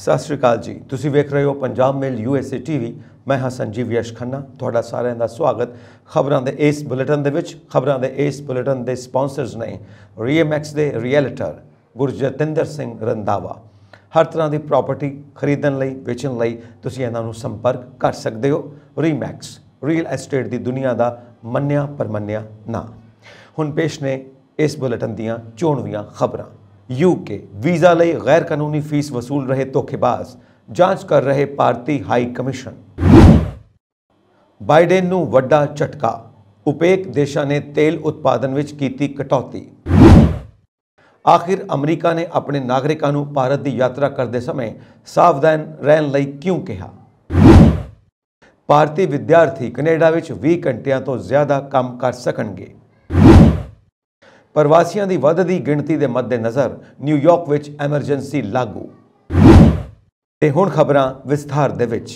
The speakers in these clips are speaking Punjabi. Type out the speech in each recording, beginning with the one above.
सत श्री अकाल जी। तुसी वेख रहे हो पंजाब मेल USA TV। मैं हाँ संजीव यश खन्ना, तुहाडा सारिਆਂ ਦਾ स्वागत। खबरों के इस बुलेटिन दे विच खबरों के इस बुलेटिन के स्पॉन्सर्स ने रीएमएक्स के रियल्टर गुरजतिंदर सिंह रंधावा। हर तरह की प्रॉपर्टी खरीदण लई वेचण लई तुसी इन्हां नूं संपर्क कर सकते हो। रीमैक्स रियल एस्टेट की दुनिया का मन्निया परमन्निया ना। हुण पेश ने इस बुलेटिन दीआं 24 खबरां। यूके वीज़ा लई गैर कानूनी फीस वसूल रहे धोखेबाज, जांच कर रहे भारतीय हाई कमीशन। बाइडेन नूं वड्डा झटका, ओपेक देशां ने तेल उत्पादन विच कीती कटौती। आखिर अमरीका ने अपने नागरिकां नूं भारत की यात्रा करते समय सावधान रहन लई क्यों कहा। भारतीय विद्यार्थी कनेडा विच 20 घंटियां तो ज़्यादा काम कर सकणगे। प्रवासियों की वधदी गिणती के मद्देनज़र न्यूयॉर्क विच एमरजेंसी लागू। ते हुण खबरां विस्तार दे विच।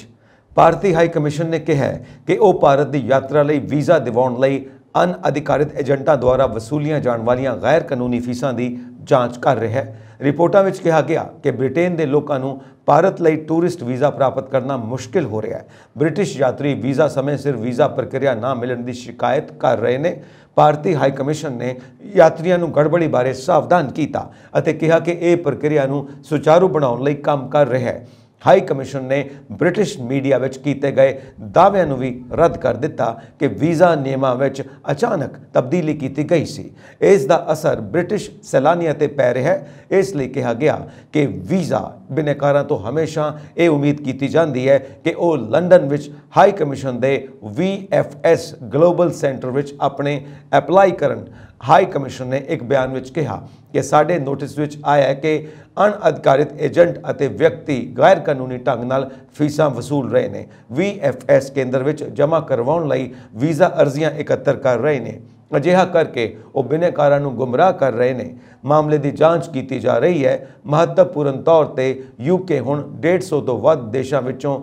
भारतीय हाई कमीशन ने कहा है कि वह भारत की यात्रा लई वीज़ा दिवाउण लई अनअधिकारित एजेंटां द्वारा वसूलियां जाण वालियां गैर कानूनी फीसां की जांच कर रहा है। रिपोर्टां विच कहा गया कि ब्रिटेन के लोगों को भारत लई टूरिस्ट वीज़ा प्राप्त करना मुश्किल हो रहा है। ब्रिटिश यात्री वीज़ा समय सिर वीज़ा प्रक्रिया ना मिलने की शिकायत कर रहे हैं। भारतीय हाई कमीशन ने यात्रियों को गड़बड़ी बारे सावधान किया और कहा कि यह प्रक्रिया सुचारू बनाने लई काम कर रहा है। हाई कमीशन ने ब्रिटिश मीडिया विच कीते गए दाव्यां नूं भी रद्द कर दिता कि वीज़ा नियमां विच अचानक तब्दीली की गई सी। इसका असर ब्रिटिश सैलानियों ते पै रहा है। इसलिए कहा गया कि वीज़ा बिनेकारां तो हमेशा ये उम्मीद की जाती है कि वह लंडन विच हाई कमीशन के VFS ग्लोबल सेंटर विच अपने अप्लाई करन। हाई कमीशन ने एक बयान में कहा कि साडे नोटिस विच आया है कि अनअधिकारित एजेंट अते व्यक्ति गैर कानूनी ढंग नाल फीसां वसूल रहे हैं। VFS केंद्र विच जमा करवाउण लई वीज़ा अर्जियां एकत्र कर रहे हैं। अजिहा करके वो बिनेकारां नूं गुमराह कर रहे हैं। मामले की जांच की जा रही है। महत्वपूर्ण तौर पर यूके हुण 150 तो वध देशों विचों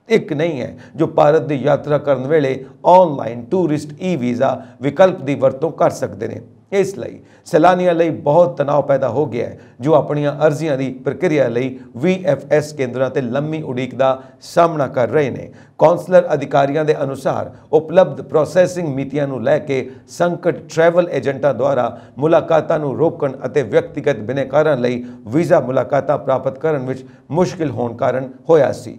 एक नहीं है जो भारत की यात्रा करने वेले ऑनलाइन टूरिस्ट वीज़ा विकल्प की वरतों कर सकते हैं। इसलिए सैलानियों लई बहुत तनाव पैदा हो गया है जो अपन अर्जियां की प्रक्रिया लई VFS केंद्रों से लंबी उड़ीक का सामना कर रहे हैं। कौंसलर अधिकारियों के अनुसार उपलब्ध प्रोसैसिंग मीतियां नूं लैके संकट ट्रैवल एजेंटां द्वारा मुलाकातां नूं रोकण अते व्यक्तिगत बिनेकारां लई वीज़ा मुलाकातां प्राप्त करन विच मुश्किल होण कारण होया सी।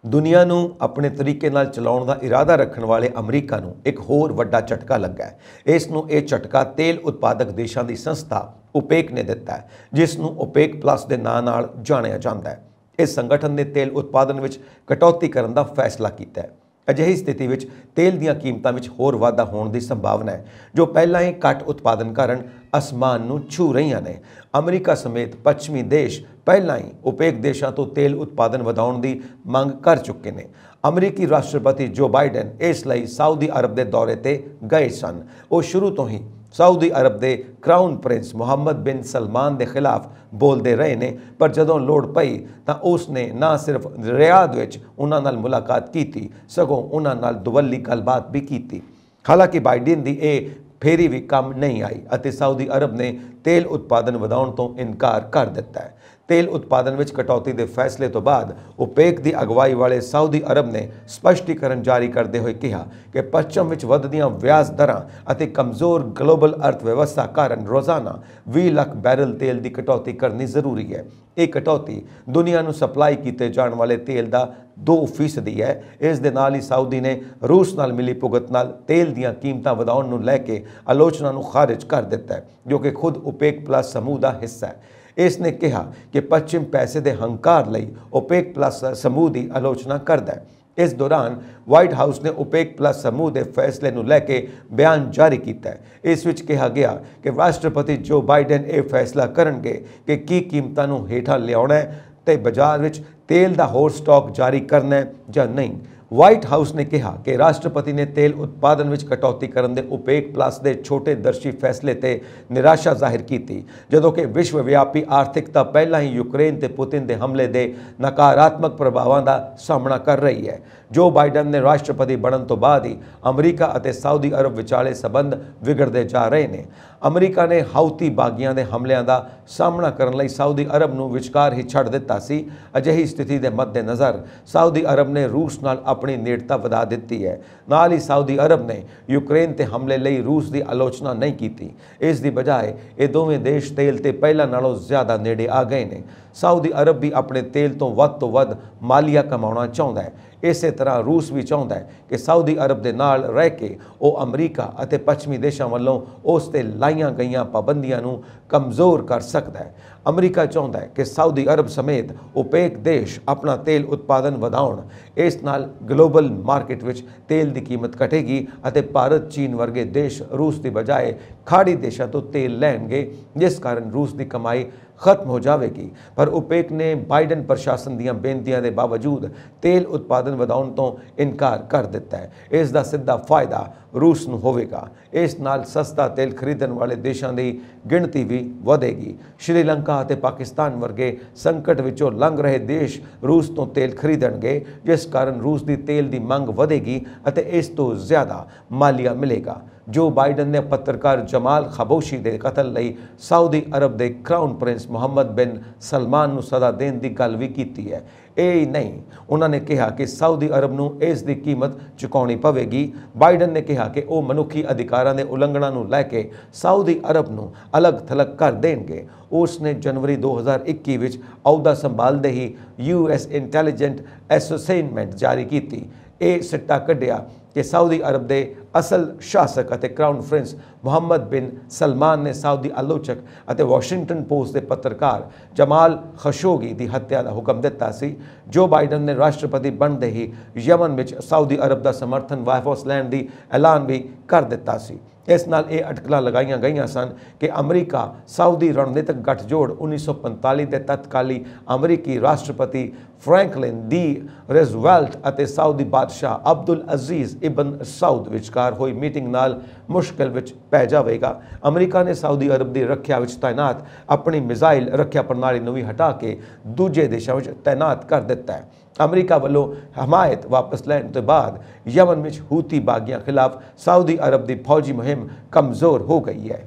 दुनिया नूं अपने तरीके नाल चलाउण दा इरादा रखण वाले अमरीका नूं एक होर वड्डा झटका लगा है। इस नूं यह झटका तेल उत्पादक देशों की संस्था ओपेक ने दिता है, जिसनूं ओपेक प्लस के नाम नाल जाणिया जांदा है। इस संगठन ने तेल उत्पादन विच कटौती करन दा फैसला कीता है। अजिही स्थिति विच तेल दीआं कीमतां विच होर वाधा होण दी संभावना है जो पहलां ही घट उत्पादन कारण आसमान नूं छू रहीआं ने। अमरीका समेत पश्चिमी देश पहलां ही ओपेक देशों तो तेल उत्पादन वधाउण दी मंग कर चुके हैं। अमरीकी राष्ट्रपति जो बाइडेन इसलिए सऊदी अरब के दौरे ते गए सन। वो शुरू तो ही सऊदी अरब के क्राउन प्रिंस मुहम्मद बिन सलमान के खिलाफ बोलते रहे ने, पर जदों लोड़ पई तो उसने ना सिर्फ रियाद विच उन्हां नाल मुलाकात की सगों उन्हां नाल दुवल्ली गलबात भी की। हालांकि बाइडेन की यह फेरी भी काम नहीं आई अते सऊदी अरब ने तेल उत्पादन वधाउण तो इनकार कर दिता है। तेल उत्पादन विच कटौती के फैसले तो बाद ओपेक की अगवाई वाले सऊदी अरब ने स्पष्टीकरण जारी करते हुए कहा कि पश्चिम विच वधदियां व्याज दरां अते कमज़ोर ग्लोबल अर्थव्यवस्था कारण रोज़ाना 20 लाख बैरल तेल की कटौती करनी जरूरी है। ये कटौती दुनिया नूं सप्लाई किए जाने वाले तेल का 2% है। इस दे नाल ही सऊदी ने रूस नाल मिली भुगत नाल तेल दीआं कीमतां वधाउण नूं लैके आलोचना नूं खारिज कर दिता है, जो कि खुद ओपेक प्लस समूह का हिस्सा है। इसने कहा कि पश्चिम पैसे के हंकार लई ओपेक प्लस समूह की आलोचना करता है। इस दौरान व्हाइट हाउस ने ओपेक प्लस समूह के फैसले नूं लैके बयान जारी किया है। इस विच कहा गया कि राष्ट्रपति जो बाइडेन यह फैसला करनगे कि की कीमतां नूं हेठां लियाउणा है ते बाजार विच तेल का होर स्टॉक जारी करना है या नहीं। व्हाइट हाउस ने कहा कि राष्ट्रपति ने तेल उत्पादन विच कटौती करन दे ओपेक प्लस के छोटे दर्शी फैसले ते निराशा जाहिर की, जदों कि विश्वव्यापी आर्थिकता पहला ही यूक्रेन ते पुतिन के हमले के नकारात्मक प्रभावों का सामना कर रही है। ਜੋ ਬਾਈਡਨ ਨੇ ਰਾਸ਼ਟਰਪਤੀ ਬਣਨ ਤੋਂ ਬਾਅਦ ਹੀ ਅਮਰੀਕਾ ਅਤੇ ਸਾਊਦੀ ਅਰਬ ਵਿਚਾਲੇ ਸਬੰਧ ਵਿਗੜਦੇ ਜਾ ਰਹੇ ਨੇ। ਅਮਰੀਕਾ ਨੇ ਹਾਊਤੀ ਬਾਗੀਆਂ ਦੇ ਹਮਲਿਆਂ ਦਾ ਸਾਹਮਣਾ ਕਰਨ ਲਈ ਸਾਊਦੀ ਅਰਬ ਨੂੰ ਵਿਚਕਾਰ ਹੀ ਛੱਡ ਦਿੱਤਾ ਸੀ। ਅਜਿਹੀ ਸਥਿਤੀ ਦੇ ਮੱਦੇਨਜ਼ਰ ਸਾਊਦੀ ਅਰਬ ਨੇ ਰੂਸ ਨਾਲ ਆਪਣੀ ਨੇੜਤਾ ਵਧਾ ਦਿੱਤੀ ਹੈ। ਨਾਲ ਹੀ ਸਾਊਦੀ ਅਰਬ ਨੇ ਯੂਕਰੇਨ ਤੇ ਹਮਲੇ ਲਈ ਰੂਸ ਦੀ ਆਲੋਚਨਾ ਨਹੀਂ ਕੀਤੀ। ਇਸ ਦੀ ਬਜਾਏ ਇਹ ਦੋਵੇਂ ਦੇਸ਼ ਤੇਲ ਤੇ ਪਹਿਲਾਂ ਨਾਲੋਂ ਜ਼ਿਆਦਾ ਨੇੜੇ ਆ ਗਏ ਨੇ। ਸਾਊਦੀ ਅਰਬ ਵੀ ਆਪਣੇ ਤੇਲ ਤੋਂ ਵੱਧ ਮਾਲੀਆ ਕਮਾਉਣਾ ਚਾਹੁੰਦਾ ਹੈ। ਇਸੇ ਤਰ੍ਹਾਂ ਰੂਸ ਵੀ ਚਾਹੁੰਦਾ ਹੈ ਕਿ ਸਾਊਦੀ ਅਰਬ ਦੇ ਨਾਲ ਰਹਿ ਕੇ ਉਹ ਅਮਰੀਕਾ ਅਤੇ ਪੱਛਮੀ ਦੇਸ਼ਾਂ ਵੱਲੋਂ ਉਸ ਤੇ ਲਾਈਆਂ ਗਈਆਂ ਪਾਬੰਦੀਆਂ ਨੂੰ ਕਮਜ਼ੋਰ ਕਰ ਸਕਦਾ ਹੈ। ਅਮਰੀਕਾ ਚਾਹੁੰਦਾ ਹੈ ਕਿ ਸਾਊਦੀ ਅਰਬ ਸਮੇਤ ਓਪੇਕ ਦੇਸ਼ ਆਪਣਾ ਤੇਲ ਉਤਪਾਦਨ ਵਧਾਉਣ। ਇਸ ਨਾਲ ਗਲੋਬਲ ਮਾਰਕੀਟ ਵਿੱਚ ਤੇਲ ਦੀ ਕੀਮਤ ਘਟੇਗੀ ਅਤੇ ਭਾਰਤ, ਚੀਨ ਵਰਗੇ ਦੇਸ਼ ਰੂਸ ਦੀ ਬਜਾਏ ਖਾੜੀ ਦੇਸ਼ਾਂ ਤੋਂ ਤੇਲ ਲੈਣਗੇ, ਜਿਸ ਕਾਰਨ ਰੂਸ ਦੀ ਕਮਾਈ ਖਤਮ ਹੋ ਜਾਵੇਗੀ। ਪਰ ਓਪੇਕ ਨੇ ਬਾਈਡਨ ਪ੍ਰਸ਼ਾਸਨ ਦੀਆਂ ਬੇਨਤੀਆਂ ਦੇ ਬਾਵਜੂਦ ਤੇਲ ਉਤਪਾਦਨ ਵਧਾਉਣ ਤੋਂ ਇਨਕਾਰ ਕਰ ਦਿੱਤਾ ਹੈ। ਇਸ ਦਾ ਸਿੱਧਾ ਫਾਇਦਾ ਰੂਸ ਨੂੰ ਹੋਵੇਗਾ। ਇਸ ਨਾਲ ਸਸਤਾ ਤੇਲ ਖਰੀਦਣ ਵਾਲੇ ਦੇਸ਼ਾਂ ਦੀ ਗਿਣਤੀ ਵੀ ਵਧੇਗੀ। ਸ਼੍ਰੀਲੰਕਾ ਅਤੇ ਪਾਕਿਸਤਾਨ ਵਰਗੇ ਸੰਕਟ ਵਿੱਚੋਂ ਲੰਘ ਰਹੇ ਦੇਸ਼ ਰੂਸ ਤੋਂ ਤੇਲ ਖਰੀਦਣਗੇ, ਜਿਸ ਕਾਰਨ ਰੂਸ ਦੀ ਤੇਲ ਦੀ ਮੰਗ ਵਧੇਗੀ ਅਤੇ ਇਸ ਤੋਂ ਜ਼ਿਆਦਾ ਮਾਲੀਆ ਮਿਲੇਗਾ। ਜੋ ਬਾਈਡਨ ਨੇ ਪੱਤਰਕਾਰ ਜਮਾਲ ਖਸ਼ੋਗੀ ਦੇ ਕਤਲ ਲਈ ਸਾਊਦੀ ਅਰਬ ਦੇ ਕਰਾਊਨ ਪ੍ਰਿੰਸ ਮੁਹੰਮਦ ਬਿਨ ਸਲਮਾਨ ਨੂੰ ਸਜ਼ਾ ਦੇਣ ਦੀ ਗੱਲ ਵੀ ਕੀਤੀ ਹੈ। ਇਹ ਹੀ ਨਹੀਂ, ਉਹਨਾਂ ਨੇ ਕਿਹਾ ਕਿ ਸਾਊਦੀ ਅਰਬ ਨੂੰ ਇਸ ਦੀ ਕੀਮਤ ਚੁਕਾਉਣੀ ਪਵੇਗੀ। ਬਾਈਡਨ ਨੇ ਕਿਹਾ ਕਿ ਉਹ ਮਨੁੱਖੀ ਅਧਿਕਾਰਾਂ ਦੇ ਉਲੰਘਣਾ ਨੂੰ ਲੈ ਕੇ ਸਾਊਦੀ ਅਰਬ ਨੂੰ ਅਲੱਗ-ਥਲੱਗ ਕਰ ਦੇਣਗੇ। ਉਸ ਨੇ ਜਨਵਰੀ 2021 ਵਿੱਚ ਅਹੁਦਾ ਸੰਭਾਲਦੇ ਹੀ US ਇੰਟੈਲੀਜੈਂਟ ਅਸੈਸਮੈਂਟ ਜਾਰੀ ਕੀਤੀ। ਇਹ ਸਿੱਟਾ ਕੱਢਿਆ ਕਿ ਸਾਊਦੀ ਅਰਬ ਦੇ ਅਸਲ ਸ਼ਾਸਕ ਅਤੇ ਕਰਾਊਨ ਪ੍ਰਿੰਸ ਮੁਹੰਮਦ ਬਿਨ ਸਲਮਾਨ ਨੇ ਸਾਊਦੀ ਆਲੋਚਕ ਅਤੇ ਵਾਸ਼ਿੰਗਟਨ ਪੋਸਟ ਦੇ ਪੱਤਰਕਾਰ ਜਮਾਲ ਖਸ਼ੋਗੀ ਦੀ ਹੱਤਿਆ ਦਾ ਹੁਕਮ ਦਿੱਤਾ ਸੀ। ਜੋ ਬਾਈਡਨ ਨੇ ਰਾਸ਼ਟਰਪਤੀ ਬਣਦੇ ਹੀ ਯਮਨ ਵਿੱਚ ਸਾਊਦੀ ਅਰਬ ਦਾ ਸਮਰਥਨ ਵਾਪਸ ਲੈਣ ਦੀ ਐਲਾਨ ਵੀ ਕਰ ਦਿੱਤਾ ਸੀ। ਇਸ ਨਾਲ ਇਹ ਅਟਕਲਾਂ ਲਗਾਈਆਂ ਗਈਆਂ ਸਨ ਕਿ ਅਮਰੀਕਾ ਸਾਊਦੀ ਰਣਨੀਤਕ ਗੱਠਜੋੜ 1945 ਦੇ ਤਤਕਾਲੀ ਅਮਰੀਕੀ ਰਾਸ਼ਟਰਪਤੀ ਫਰੈਂਕਲਿਨ ਡੀ ਰੂਜ਼ਵੈਲਟ ਅਤੇ ਸਾਊਦੀ ਬਾਦਸ਼ਾਹ ਅਬਦੁਲ ਅਜ਼ੀਜ਼ ਇਬਨ ਸਾਊਦ ਵਿਚਕਾਰ ਹੋਈ ਮੀਟਿੰਗ ਨਾਲ ਮੁਸ਼ਕਿਲ ਵਿੱਚ ਪੈ ਜਾਵੇਗਾ। ਅਮਰੀਕਾ ਨੇ ਸਾਊਦੀ ਅਰਬ ਦੀ ਰੱਖਿਆ ਵਿੱਚ ਤਾਇਨਾਤ ਆਪਣੀ ਮਿਜ਼ਾਈਲ ਰੱਖਿਆ ਪ੍ਰਣਾਲੀ ਨੂੰ ਵੀ ਹਟਾ ਕੇ ਦੂਜੇ ਦੇਸ਼ਾਂ ਵਿੱਚ ਤਾਇਨਾਤ ਕਰ ਦਿੱਤਾ ਹੈ। ਅਮਰੀਕਾ ਵੱਲੋਂ ਹਮਾਇਤ ਵਾਪਸ ਲੈਣ ਤੋਂ ਬਾਅਦ ਯਮਨ ਵਿੱਚ ਹੂਤੀ ਬਾਗੀਆਂ ਖਿਲਾਫ ਸਾਊਦੀ ਅਰਬ ਦੀ ਫੌਜੀ ਮੁਹਿੰਮ ਕਮਜ਼ੋਰ ਹੋ ਗਈ ਹੈ।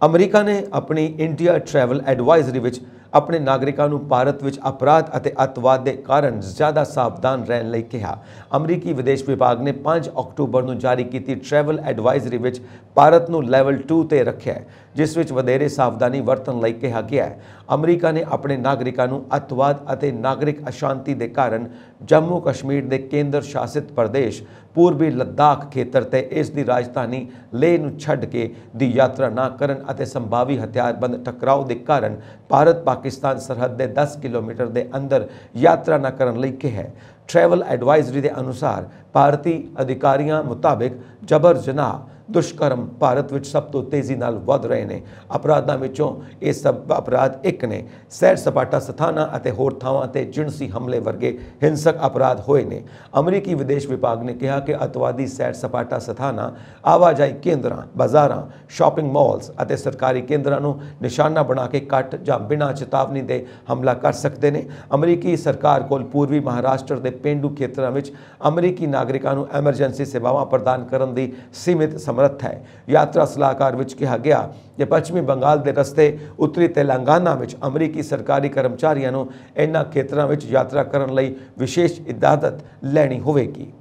ਅਮਰੀਕਾ ਨੇ ਆਪਣੀ ਇੰਡੀਆ ਟਰੈਵਲ ਐਡਵਾਈਜ਼ਰੀ ਵਿੱਚ ਆਪਣੇ ਨਾਗਰਿਕਾਂ ਨੂੰ ਭਾਰਤ ਵਿੱਚ ਅਪਰਾਧ ਅਤੇ ਅੱਤਵਾਦ ਦੇ ਕਾਰਨ ਜ਼ਿਆਦਾ ਸਾਵਧਾਨ ਰਹਿਣ ਲਈ ਕਿਹਾ। ਅਮਰੀਕੀ ਵਿਦੇਸ਼ ਵਿਭਾਗ ਨੇ 5 ਅਕਤੂਬਰ ਨੂੰ ਜਾਰੀ ਕੀਤੀ ਟਰੈਵਲ ਐਡਵਾਈਜ਼ਰੀ ਵਿੱਚ ਭਾਰਤ ਨੂੰ ਲੈਵਲ 2 ਤੇ ਰੱਖਿਆ ਹੈ, ਜਿਸ ਵਿੱਚ ਵਧੇਰੇ ਸਾਵਧਾਨੀ ਵਰਤਣ ਲਈ ਕਿਹਾ ਗਿਆ ਹੈ। ਅਮਰੀਕਾ ਨੇ ਆਪਣੇ ਨਾਗਰਿਕਾਂ ਨੂੰ ਅੱਤਵਾਦ ਅਤੇ ਨਾਗਰਿਕ ਅਸ਼ਾਂਤੀ ਦੇ ਕਾਰਨ ਜੰਮੂ ਕਸ਼ਮੀਰ ਦੇ ਕੇਂਦਰ ਸ਼ਾਸਿਤ ਪ੍ਰਦੇਸ਼ ਪੂਰਬੀ ਲੱਦਾਖ ਖੇਤਰ ਤੇ ਇਸ ਦੀ ਰਾਜਧਾਨੀ ਲੇਹ ਨੂੰ ਛੱਡ ਕੇ ਦੀ ਯਾਤਰਾ ਨਾ ਕਰਨ ਅਤੇ ਸੰਭਾਵੀ ਹਥਿਆਰਬੰਦ ਟਕਰਾਓ ਦੇ ਕਾਰਨ ਭਾਰਤ ਪਾਕਿਸਤਾਨ ਸਰਹੱਦ ਦੇ 10 ਕਿਲੋਮੀਟਰ ਦੇ ਅੰਦਰ ਯਾਤਰਾ ਨਾ ਕਰਨ ਲਈ ਕਿਹਾ ਹੈ। ਟਰੈਵਲ ਐਡਵਾਈਜ਼ਰੀ ਦੇ ਅਨੁਸਾਰ ਭਾਰਤੀ ਅਧਿਕਾਰੀਆਂ ਮੁਤਾਬਿਕ ਜਬਰ ਜਨਾਹ ਦੁਸ਼ਕਰਮ ਭਾਰਤ ਵਿੱਚ ਸਭ ਤੋਂ ਤੇਜ਼ੀ ਨਾਲ ਵਧ ਰਹੇ ਨੇ। ਅਪਰਾਧਾਂ ਵਿੱਚੋਂ ਇਹ ਸਭ ਅਪਰਾਧ ਇੱਕ ਨੇ। ਸੈਰ ਸਪਾਟਾ ਸਥਾਨਾਂ ਅਤੇ ਹੋਰ ਥਾਵਾਂ ਤੇ ਜਿਣਸੀ ਹਮਲੇ ਵਰਗੇ ਹਿੰਸਕ ਅਪਰਾਧ ਹੋਏ ਨੇ। ਅਮਰੀਕੀ ਵਿਦੇਸ਼ ਵਿਭਾਗ ਨੇ ਕਿਹਾ ਕਿ ਅੱਤਵਾਦੀ ਸੈਰ ਸਪਾਟਾ ਸਥਾਨਾਂ, ਆਵਾਜਾਈ ਕੇਂਦਰਾਂ, ਬਾਜ਼ਾਰਾਂ, ਸ਼ਾਪਿੰਗ ਮਾਲਸ ਅਤੇ ਸਰਕਾਰੀ ਕੇਂਦਰਾਂ ਨੂੰ ਨਿਸ਼ਾਨਾ ਬਣਾ ਕੇ ਘੱਟ ਜਾਂ ਬਿਨਾਂ ਚੇਤਾਵਨੀ ਦੇ ਹਮਲਾ ਕਰ ਸਕਦੇ ਨੇ। ਅਮਰੀਕੀ ਸਰਕਾਰ ਕੋਲ ਪੂਰਬੀ ਮਹਾਰਾਸ਼ਟਰ ਦੇ ਪੇਂਡੂ ਖੇਤਰਾਂ ਵਿੱਚ ਅਮਰੀਕੀ ਨਾਗਰਿਕਾਂ ਨੂੰ ਐਮਰਜੈਂਸੀ ਸੇਵਾਵਾਂ ਪ੍ਰਦਾਨ ਕਰਨ ਦੀ ਸੀਮਿਤ ਸਮਰੱਥ ਹੈ। ਯਾਤਰਾ ਸਲਾਹਕਾਰ ਵਿੱਚ ਕਿਹਾ ਗਿਆ ਕਿ ਪੱਛਮੀ ਬੰਗਾਲ ਦੇ ਰਸਤੇ ਉੱਤਰੀ ਤੇਲੰਗਾਨਾ ਵਿੱਚ ਅਮਰੀਕੀ ਸਰਕਾਰੀ ਕਰਮਚਾਰੀਆਂ ਨੂੰ ਇਹਨਾਂ ਖੇਤਰਾਂ ਵਿੱਚ ਯਾਤਰਾ ਕਰਨ ਲਈ ਵਿਸ਼ੇਸ਼ ਇਜਾਜ਼ਤ ਲੈਣੀ ਹੋਵੇਗੀ।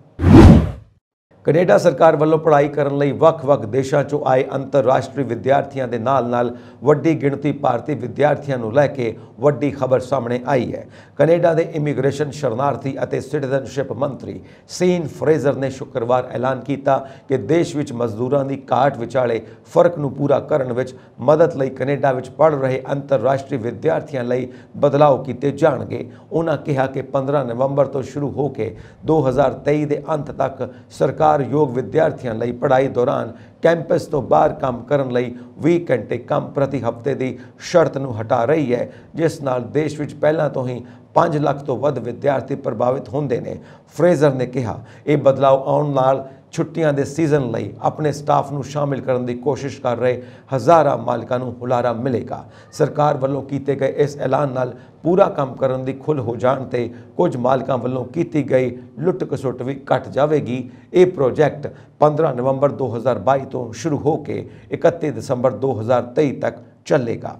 ਕੈਨੇਡਾ ਸਰਕਾਰ ਵੱਲੋਂ ਪੜ੍ਹਾਈ ਕਰਨ ਲਈ ਵੱਖ-ਵੱਖ ਦੇਸ਼ਾਂ 'ਚੋਂ ਆਏ ਅੰਤਰਰਾਸ਼ਟਰੀ ਵਿਦਿਆਰਥੀਆਂ ਦੇ ਨਾਲ-ਨਾਲ ਵੱਡੀ ਗਿਣਤੀ ਭਾਰਤੀ ਵਿਦਿਆਰਥੀਆਂ ਨੂੰ ਲੈ ਕੇ ਵੱਡੀ ਖਬਰ ਸਾਹਮਣੇ ਆਈ ਹੈ। ਕੈਨੇਡਾ ਦੇ ਇਮੀਗ੍ਰੇਸ਼ਨ, ਸ਼ਰਨਾਰਥੀ ਅਤੇ ਸਿਟੀਜ਼ਨਸ਼ਿਪ ਮੰਤਰੀ ਸੀਨ ਫਰੇਜ਼ਰ ਨੇ ਸ਼ੁੱਕਰਵਾਰ ਐਲਾਨ ਕੀਤਾ ਕਿ ਦੇਸ਼ ਵਿੱਚ ਮਜ਼ਦੂਰਾਂ ਦੀ ਘਾਟ ਵਿਚਾਲੇ ਫਰਕ ਨੂੰ ਪੂਰਾ ਕਰਨ ਵਿੱਚ ਮਦਦ ਲਈ ਕੈਨੇਡਾ ਵਿੱਚ ਪੜ੍ਹ ਰਹੇ ਅੰਤਰਰਾਸ਼ਟਰੀ ਵਿਦਿਆਰਥੀਆਂ ਲਈ ਬਦਲਾਅ ਕੀਤੇ ਜਾਣਗੇ। ਉਹਨਾਂ ਕਿਹਾ ਕਿ 15 ਨਵੰਬਰ ਤੋਂ ਸ਼ੁਰੂ ਹੋ ਕੇ 2023 ਦੇ ਅੰਤ ਤੱਕ ਸਰਕਾਰ ਯੋਗ ਵਿਦਿਆਰਥੀਆਂ ਲਈ ਪੜ੍ਹਾਈ ਦੌਰਾਨ ਕੈਂਪਸ ਤੋਂ ਬਾਹਰ ਕੰਮ ਕਰਨ ਲਈ 20 ਘੰਟੇ ਕੰਮ ਪ੍ਰਤੀ ਹਫ਼ਤੇ ਦੀ ਸ਼ਰਤ ਨੂੰ ਹਟਾ ਰਹੀ ਹੈ, ਜਿਸ ਨਾਲ ਦੇਸ਼ ਵਿੱਚ ਪਹਿਲਾਂ ਤੋਂ ਹੀ 5 ਲੱਖ ਤੋਂ ਵੱਧ ਵਿਦਿਆਰਥੀ ਪ੍ਰਭਾਵਿਤ ਹੁੰਦੇ ਨੇ। ਫਰੇਜ਼ਰ ਨੇ ਕਿਹਾ ਇਹ ਬਦਲਾਅ ਆਉਣ ਨਾਲ ਛੁੱਟੀਆਂ ਦੇ ਸੀਜ਼ਨ ਲਈ ਆਪਣੇ ਸਟਾਫ ਨੂੰ ਸ਼ਾਮਿਲ ਕਰਨ ਦੀ ਕੋਸ਼ਿਸ਼ ਕਰ ਰਹੇ ਹਜ਼ਾਰਾਂ ਮਾਲਕਾਂ ਨੂੰ ਹੁਲਾਰਾ ਮਿਲੇਗਾ। ਸਰਕਾਰ ਵੱਲੋਂ ਕੀਤੇ ਗਏ ਇਸ ਐਲਾਨ ਨਾਲ ਪੂਰਾ ਕੰਮ ਕਰਨ ਦੀ ਖੁੱਲ੍ਹ ਹੋ ਜਾਣ ਤੇ ਕੁਝ ਮਾਲਕਾਂ ਵੱਲੋਂ ਕੀਤੀ ਗਈ ਲੁੱਟ ਖਸੁੱਟ ਵੀ ਘਟ ਜਾਵੇਗੀ। ਇਹ ਪ੍ਰੋਜੈਕਟ 15 ਨਵੰਬਰ 2022 ਤੋਂ ਸ਼ੁਰੂ ਹੋ ਕੇ 31 ਦਸੰਬਰ 2023 ਤੱਕ ਚੱਲੇਗਾ।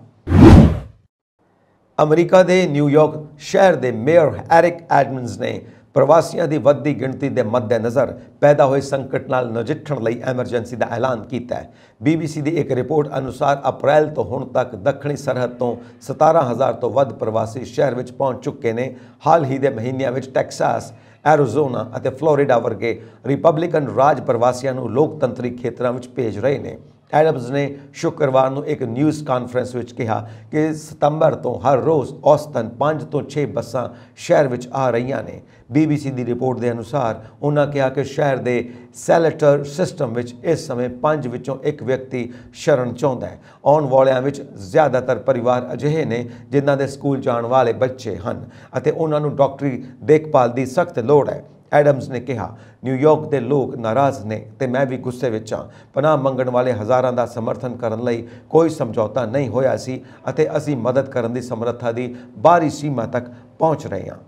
ਅਮਰੀਕਾ ਦੇ ਨਿਊਯਾਰਕ ਸ਼ਹਿਰ ਦੇ ਮੇਅਰ ਐਰਿਕ ਐਡਮਜ਼ ਨੇ ਪ੍ਰਵਾਸੀਆਂ ਦੀ ਵੱਧਦੀ ਗਿਣਤੀ ਦੇ ਮੱਦੇਨਜ਼ਰ ਪੈਦਾ ਹੋਏ ਸੰਕਟ ਨਾਲ ਨਜਿੱਠਣ ਲਈ ਐਮਰਜੈਂਸੀ ਦਾ ਐਲਾਨ ਕੀਤਾ ਹੈ। BBC ਦੀ ਇੱਕ ਰਿਪੋਰਟ ਅਨੁਸਾਰ ਅਪ੍ਰੈਲ ਤੋਂ ਹੁਣ ਤੱਕ ਦੱਖਣੀ ਸਰਹੱਦ ਤੋਂ 17,000 ਤੋਂ ਵੱਧ ਪ੍ਰਵਾਸੀ ਸ਼ਹਿਰ ਵਿੱਚ ਪਹੁੰਚ ਚੁੱਕੇ ਨੇ। ਹਾਲ ਹੀ ਦੇ ਮਹੀਨਿਆਂ ਵਿੱਚ ਟੈਕਸਾਸ, ਐਰੀਜ਼ੋਨਾ ਅਤੇ ਫਲੋਰੀਡਾ ਵਰਗੇ ਰਿਪਬਲਿਕਨ ਰਾਜ ਪ੍ਰਵਾਸੀਆਂ ਨੂੰ ਲੋਕਤੰਤਰੀ ਖੇਤਰਾਂ ਵਿੱਚ ਭੇਜ ਰਹੇ ਨੇ। ਐਡਮਜ਼ ਨੇ ਸ਼ੁੱਕਰਵਾਰ ਨੂੰ ਇੱਕ ਨਿਊਜ਼ ਕਾਨਫਰੰਸ ਵਿੱਚ ਕਿਹਾ ਕਿ ਸਤੰਬਰ ਤੋਂ ਹਰ ਰੋਜ਼ ਔਸਤਨ 5 ਤੋਂ 6 ਬੱਸਾਂ ਸ਼ਹਿਰ ਵਿੱਚ ਆ ਰਹੀਆਂ ਨੇ। BBC ਦੀ ਰਿਪੋਰਟ ਦੇ ਅਨੁਸਾਰ ਉਹਨਾਂ ਕਿਹਾ ਕਿ ਸ਼ਹਿਰ ਦੇ ਸੈਲਟਰ ਸਿਸਟਮ ਵਿੱਚ ਇਸ ਸਮੇਂ 5 ਵਿੱਚੋਂ ਇੱਕ ਵਿਅਕਤੀ ਸ਼ਰਨ ਚਾਹੁੰਦਾ ਹੈ। ਆਉਣ ਵਾਲਿਆਂ ਵਿੱਚ ਜ਼ਿਆਦਾਤਰ ਪਰਿਵਾਰ ਅਜਿਹੇ ਨੇ ਜਿਨ੍ਹਾਂ ਦੇ ਸਕੂਲ ਜਾਣ ਵਾਲੇ ਬੱਚੇ ਹਨ ਅਤੇ ਉਹਨਾਂ ਨੂੰ ਡਾਕਟਰੀ ਦੇਖਭਾਲ ਦੀ ਸਖਤ ਲੋੜ ਹੈ। ਐਡਮਜ਼ ਨੇ ਕਿਹਾ, ਨਿਊਯਾਰਕ ਦੇ ਲੋਕ ਨਾਰਾਜ਼ ਨੇ ਤੇ ਮੈਂ ਵੀ ਗੁੱਸੇ ਵਿੱਚ ਹਾਂ। ਪਨਾਹ ਮੰਗਣ ਵਾਲੇ ਹਜ਼ਾਰਾਂ ਦਾ ਸਮਰਥਨ ਕਰਨ ਲਈ ਕੋਈ ਸਮਝੌਤਾ ਨਹੀਂ ਹੋਇਆ ਸੀ ਅਤੇ ਅਸੀਂ ਮਦਦ ਕਰਨ ਦੀ ਸਮਰੱਥਾ ਦੀ ਬਾਹਰੀ ਸੀਮਾ ਤੱਕ ਪਹੁੰਚ ਰਹੇ ਹਾਂ।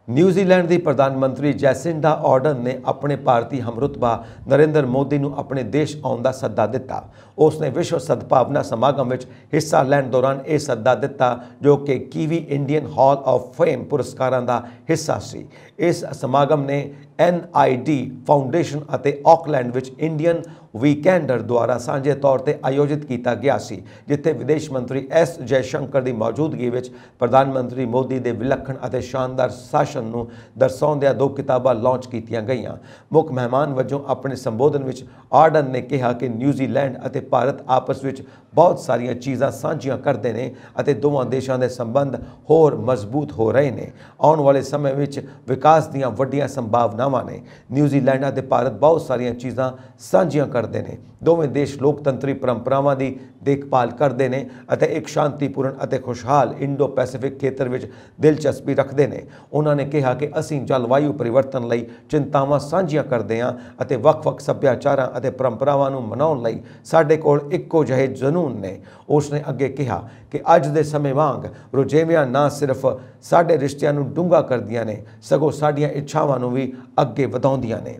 ਨਿਊਜ਼ੀਲੈਂਡ ਦੀ ਪ੍ਰਧਾਨ ਮੰਤਰੀ ਜੈਸਿੰਡਾ ਆਰਡਨ ਨੇ ਆਪਣੇ ਭਾਰਤੀ ਹਮਰੁਤਬਾ ਨਰਿੰਦਰ ਮੋਦੀ ਨੂੰ ਆਪਣੇ ਦੇਸ਼ ਆਉਣ ਦਾ ਸੱਦਾ ਦਿੱਤਾ। ਉਸ ਨੇ ਵਿਸ਼ਵ ਸਦਭਾਵਨਾ ਸਮਾਗਮ ਵਿੱਚ ਹਿੱਸਾ ਲੈਣ ਦੌਰਾਨ ਇਹ ਸੱਦਾ ਦਿੱਤਾ ਜੋ ਕਿ kiwi Indian hall of fame ਪੁਰਸਕਾਰਾਂ ਦਾ ਹਿੱਸਾ ਸੀ। ਇਸ ਸਮਾਗਮ ਨੇ NID ਫਾਊਂਡੇਸ਼ਨ ਅਤੇ ਆਕਲੈਂਡ ਵਿੱਚ ਇੰਡੀਅਨ ਵੀਕੈਂਡਰ ਦੁਆਰਾ ਸਾਂਝੇ ਤੌਰ ਤੇ ਆਯੋਜਿਤ ਕੀਤਾ ਗਿਆ ਸੀ, ਜਿੱਥੇ ਵਿਦੇਸ਼ ਮੰਤਰੀ S ਜੈਸ਼ੰਕਰ ਦੀ ਮੌਜੂਦਗੀ ਵਿੱਚ ਪ੍ਰਧਾਨ ਮੰਤਰੀ ਮੋਦੀ ਦੇ ਵਿਲੱਖਣ ਅਤੇ ਸ਼ਾਨਦਾਰ ਸ਼ਾਸਨ ਨੂੰ ਦਰਸਾਉਂਦਿਆਂ 2 ਕਿਤਾਬਾਂ ਲਾਂਚ ਕੀਤੀਆਂ ਗਈਆਂ। ਮੁੱਖ ਮਹਿਮਾਨ ਵਜੋਂ ਆਪਣੇ ਸੰਬੋਧਨ ਵਿੱਚ ਆਰਡਨ ਨੇ ਕਿਹਾ ਕਿ ਨਿਊਜ਼ੀਲੈਂਡ ਅਤੇ ਭਾਰਤ ਆਪਸ ਵਿੱਚ ਬਹੁਤ ਸਾਰੀਆਂ ਚੀਜ਼ਾਂ ਸਾਂਝੀਆਂ ਕਰਦੇ ਨੇ ਅਤੇ ਦੋਵਾਂ ਦੇਸ਼ਾਂ ਦੇ ਸੰਬੰਧ ਹੋਰ ਮਜ਼ਬੂਤ ਹੋ ਰਹੇ ਨੇ। ਆਉਣ ਵਾਲੇ ਸਮੇਂ ਵਿੱਚ ਵਿਕਾਸ ਦੀਆਂ ਵੱਡੀਆਂ ਸੰਭਾਵਨਾਵਾਂ ਨੇ। ਨਿਊਜ਼ੀਲੈਂਡ ਅਤੇ ਭਾਰਤ ਬਹੁਤ ਸਾਰੀਆਂ ਚੀਜ਼ਾਂ ਸਾਂਝੀਆਂ ਕਰਦੇ ਨੇ। ਦੋਵੇਂ ਦੇਸ਼ ਲੋਕਤੰਤਰੀ ਪਰੰਪਰਾਵਾਂ ਦੀ ਦੇਖਭਾਲ ਕਰਦੇ ਨੇ ਅਤੇ ਇੱਕ ਸ਼ਾਂਤੀਪੂਰਨ ਅਤੇ ਖੁਸ਼ਹਾਲ ਇੰਡੋ ਪੈਸੀਫਿਕ ਖੇਤਰ ਵਿੱਚ ਦਿਲਚਸਪੀ ਰੱਖਦੇ ਨੇ। ਉਹਨਾਂ ਨੇ ਕਿਹਾ ਕਿ ਅਸੀਂ ਜਲਵਾਯੂ ਪਰਿਵਰਤਨ ਲਈ ਚਿੰਤਾਵਾਂ ਸਾਂਝੀਆਂ ਕਰਦੇ ਹਾਂ ਅਤੇ ਵੱਖ-ਵੱਖ ਸੱਭਿਆਚਾਰਾਂ ਅਤੇ ਪਰੰਪਰਾਵਾਂ ਨੂੰ ਮਨਾਉਣ ਲਈ ਸਾਡੇ ਕੋਲ ਇੱਕੋ ਜਿਹੇ ਜਨੂੰਨ ਨੇ। ਉਸ ਨੇ ਅੱਗੇ ਕਿਹਾ ਕਿ ਅੱਜ ਦੇ ਸਮੇਂ ਵਾਂਗ ਰੁਝੇਵਿਆਂ ਨਾ ਸਿਰਫ ਸਾਡੇ ਰਿਸ਼ਤਿਆਂ ਨੂੰ ਡੂੰਘਾ ਕਰਦੀਆਂ ਨੇ, ਸਗੋਂ ਸਾਡੀਆਂ ਇੱਛਾਵਾਂ ਨੂੰ ਵੀ ਅੱਗੇ ਵਧਾਉਂਦੀਆਂ ਨੇ।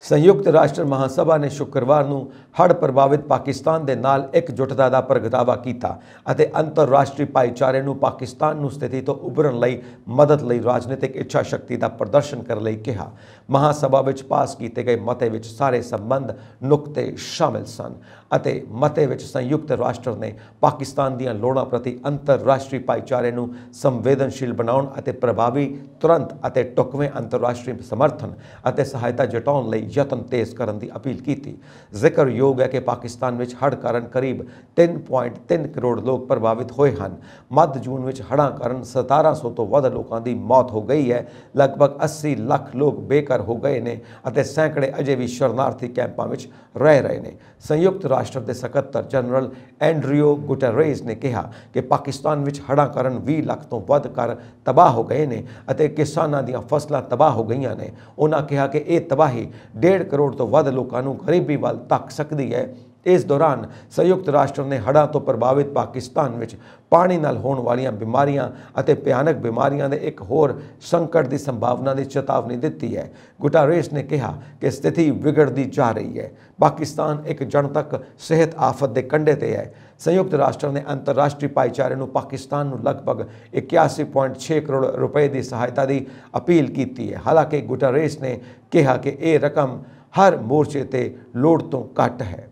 ਸੰਯੁਕਤ ਰਾਸ਼ਟਰ ਮਹਾਸਭਾ ਨੇ ਸ਼ੁੱਕਰਵਾਰ ਨੂੰ ਹੜ੍ਹ ਪ੍ਰਭਾਵਿਤ ਪਾਕਿਸਤਾਨ ਦੇ ਨਾਲ ਇਕਜੁੱਟਤਾ ਦਾ ਪ੍ਰਗਟਾਵਾ ਕੀਤਾ ਅਤੇ ਅੰਤਰਰਾਸ਼ਟਰੀ ਭਾਈਚਾਰੇ ਨੂੰ ਪਾਕਿਸਤਾਨ ਨੂੰ ਸਥਿਤੀ ਤੋਂ ਉਭਰਨ ਲਈ ਮਦਦ ਲਈ ਰਾਜਨੀਤਿਕ ਇੱਛਾ ਸ਼ਕਤੀ ਦਾ ਪ੍ਰਦਰਸ਼ਨ ਕਰਨ ਲਈ ਕਿਹਾ। ਮਹਾਸਭਾ ਵਿੱਚ ਪਾਸ ਕੀਤੇ ਗਏ ਮਤੇ ਵਿੱਚ ਸਾਰੇ ਸੰਬੰਧ ਨੁਕਤੇ ਸ਼ਾਮਿਲ ਸਨ ਅਤੇ ਮਤੇ ਵਿੱਚ ਸੰਯੁਕਤ ਰਾਸ਼ਟਰ ਨੇ ਪਾਕਿਸਤਾਨ ਦੀਆਂ ਲੋੜਾਂ ਪ੍ਰਤੀ ਅੰਤਰਰਾਸ਼ਟਰੀ ਭਾਈਚਾਰੇ ਨੂੰ ਸੰਵੇਦਨਸ਼ੀਲ ਬਣਾਉਣ ਅਤੇ ਪ੍ਰਭਾਵੀ, ਤੁਰੰਤ ਅਤੇ ਢੁਕਵੇਂ ਅੰਤਰਰਾਸ਼ਟਰੀ ਸਮਰਥਨ ਅਤੇ ਸਹਾਇਤਾ ਜਤਾਉਣ ਲਈ ਯਤਨ ਤੇਜ਼ ਕਰਨ ਦੀ ਅਪੀਲ ਕੀਤੀ। ਜ਼ਿਕਰਯੋਗ ਹੈ ਕਿ ਪਾਕਿਸਤਾਨ ਵਿੱਚ ਹੜ੍ਹ ਕਾਰਨ ਕਰੀਬ 3.3 ਕਰੋੜ ਲੋਕ ਪ੍ਰਭਾਵਿਤ ਹੋਏ ਹਨ। ਮੱਧ ਜੂਨ ਵਿੱਚ ਹੜ੍ਹਾਂ ਕਾਰਨ 1700 ਤੋਂ ਵੱਧ ਲੋਕਾਂ ਦੀ ਮੌਤ ਹੋ ਗਈ ਹੈ। ਲਗਭਗ 80 ਲੱਖ ਲੋਕ ਬੇਘਰ ਹੋ ਗਏ ਨੇ ਅਤੇ ਸੈਂਕੜੇ ਅਜੇ ਵੀ ਸ਼ਰਨਾਰਥੀ ਕੈਂਪਾਂ ਵਿੱਚ ਰਹਿ ਰਹੇ ਨੇ। ਸੰਯੁਕਤ ਰਾਸ਼ਟਰ ਦੇ ਸਕੱਤਰ ਜਨਰਲ ਐਂਡਰੀਓ ਗੁਟੇਰੇਸ ਨੇ ਕਿਹਾ ਕਿ ਪਾਕਿਸਤਾਨ ਵਿੱਚ ਹੜ੍ਹਾਂ ਕਾਰਨ 20 ਲੱਖ ਤੋਂ ਵੱਧ ਘਰ ਤਬਾਹ ਹੋ ਗਏ ਨੇ ਅਤੇ ਕਿਸਾਨਾਂ ਦੀਆਂ ਫਸਲਾਂ ਤਬਾਹ ਹੋ ਗਈਆਂ ਨੇ। ਉਹਨਾਂ ਕਿਹਾ ਕਿ ਇਹ ਤਬਾਹੀ 1.5 ਕਰੋੜ ਤੋਂ ਵੱਧ ਲੋਕਾਂ ਨੂੰ ਗਰੀਬੀ ਵੱਲ ਧੱਕ ਸਕਦੀ ਹੈ। ਇਸ ਦੌਰਾਨ ਸੰਯੁਕਤ ਰਾਸ਼ਟਰ ਨੇ ਹੜ੍ਹਾਂ ਤੋਂ ਪ੍ਰਭਾਵਿਤ ਪਾਕਿਸਤਾਨ ਵਿੱਚ ਪਾਣੀ ਨਾਲ ਹੋਣ ਵਾਲੀਆਂ ਬਿਮਾਰੀਆਂ ਅਤੇ ਭਿਆਨਕ ਬਿਮਾਰੀਆਂ ਦੇ ਇੱਕ ਹੋਰ ਸੰਕਟ ਦੀ ਸੰਭਾਵਨਾ ਦੀ ਚੇਤਾਵਨੀ ਦਿੱਤੀ ਹੈ। ਗੁਟੇਰੇਸ ਨੇ ਕਿਹਾ ਕਿ ਸਥਿਤੀ ਵਿਗੜਦੀ ਜਾ ਰਹੀ ਹੈ। ਪਾਕਿਸਤਾਨ ਇੱਕ ਜਨਤਕ ਸਿਹਤ ਆਫਤ ਦੇ ਕੰਢੇ ਤੇ ਹੈ। ਸੰਯੁਕਤ ਰਾਸ਼ਟਰ ਨੇ ਅੰਤਰਰਾਸ਼ਟਰੀ ਭਾਈਚਾਰੇ ਨੂੰ ਪਾਕਿਸਤਾਨ ਨੂੰ ਲਗਭਗ 81.6 ਕਰੋੜ ਰੁਪਏ ਦੀ ਸਹਾਇਤਾ ਦੀ ਅਪੀਲ ਕੀਤੀ ਹੈ। ਹਾਲਾਂਕਿ ਗੁਟੇਰੇਸ ਨੇ ਕਿਹਾ ਕਿ ਇਹ ਰਕਮ ਹਰ ਮੋਰਚੇ ਤੇ ਲੋੜ ਤੋਂ ਘੱਟ ਹੈ।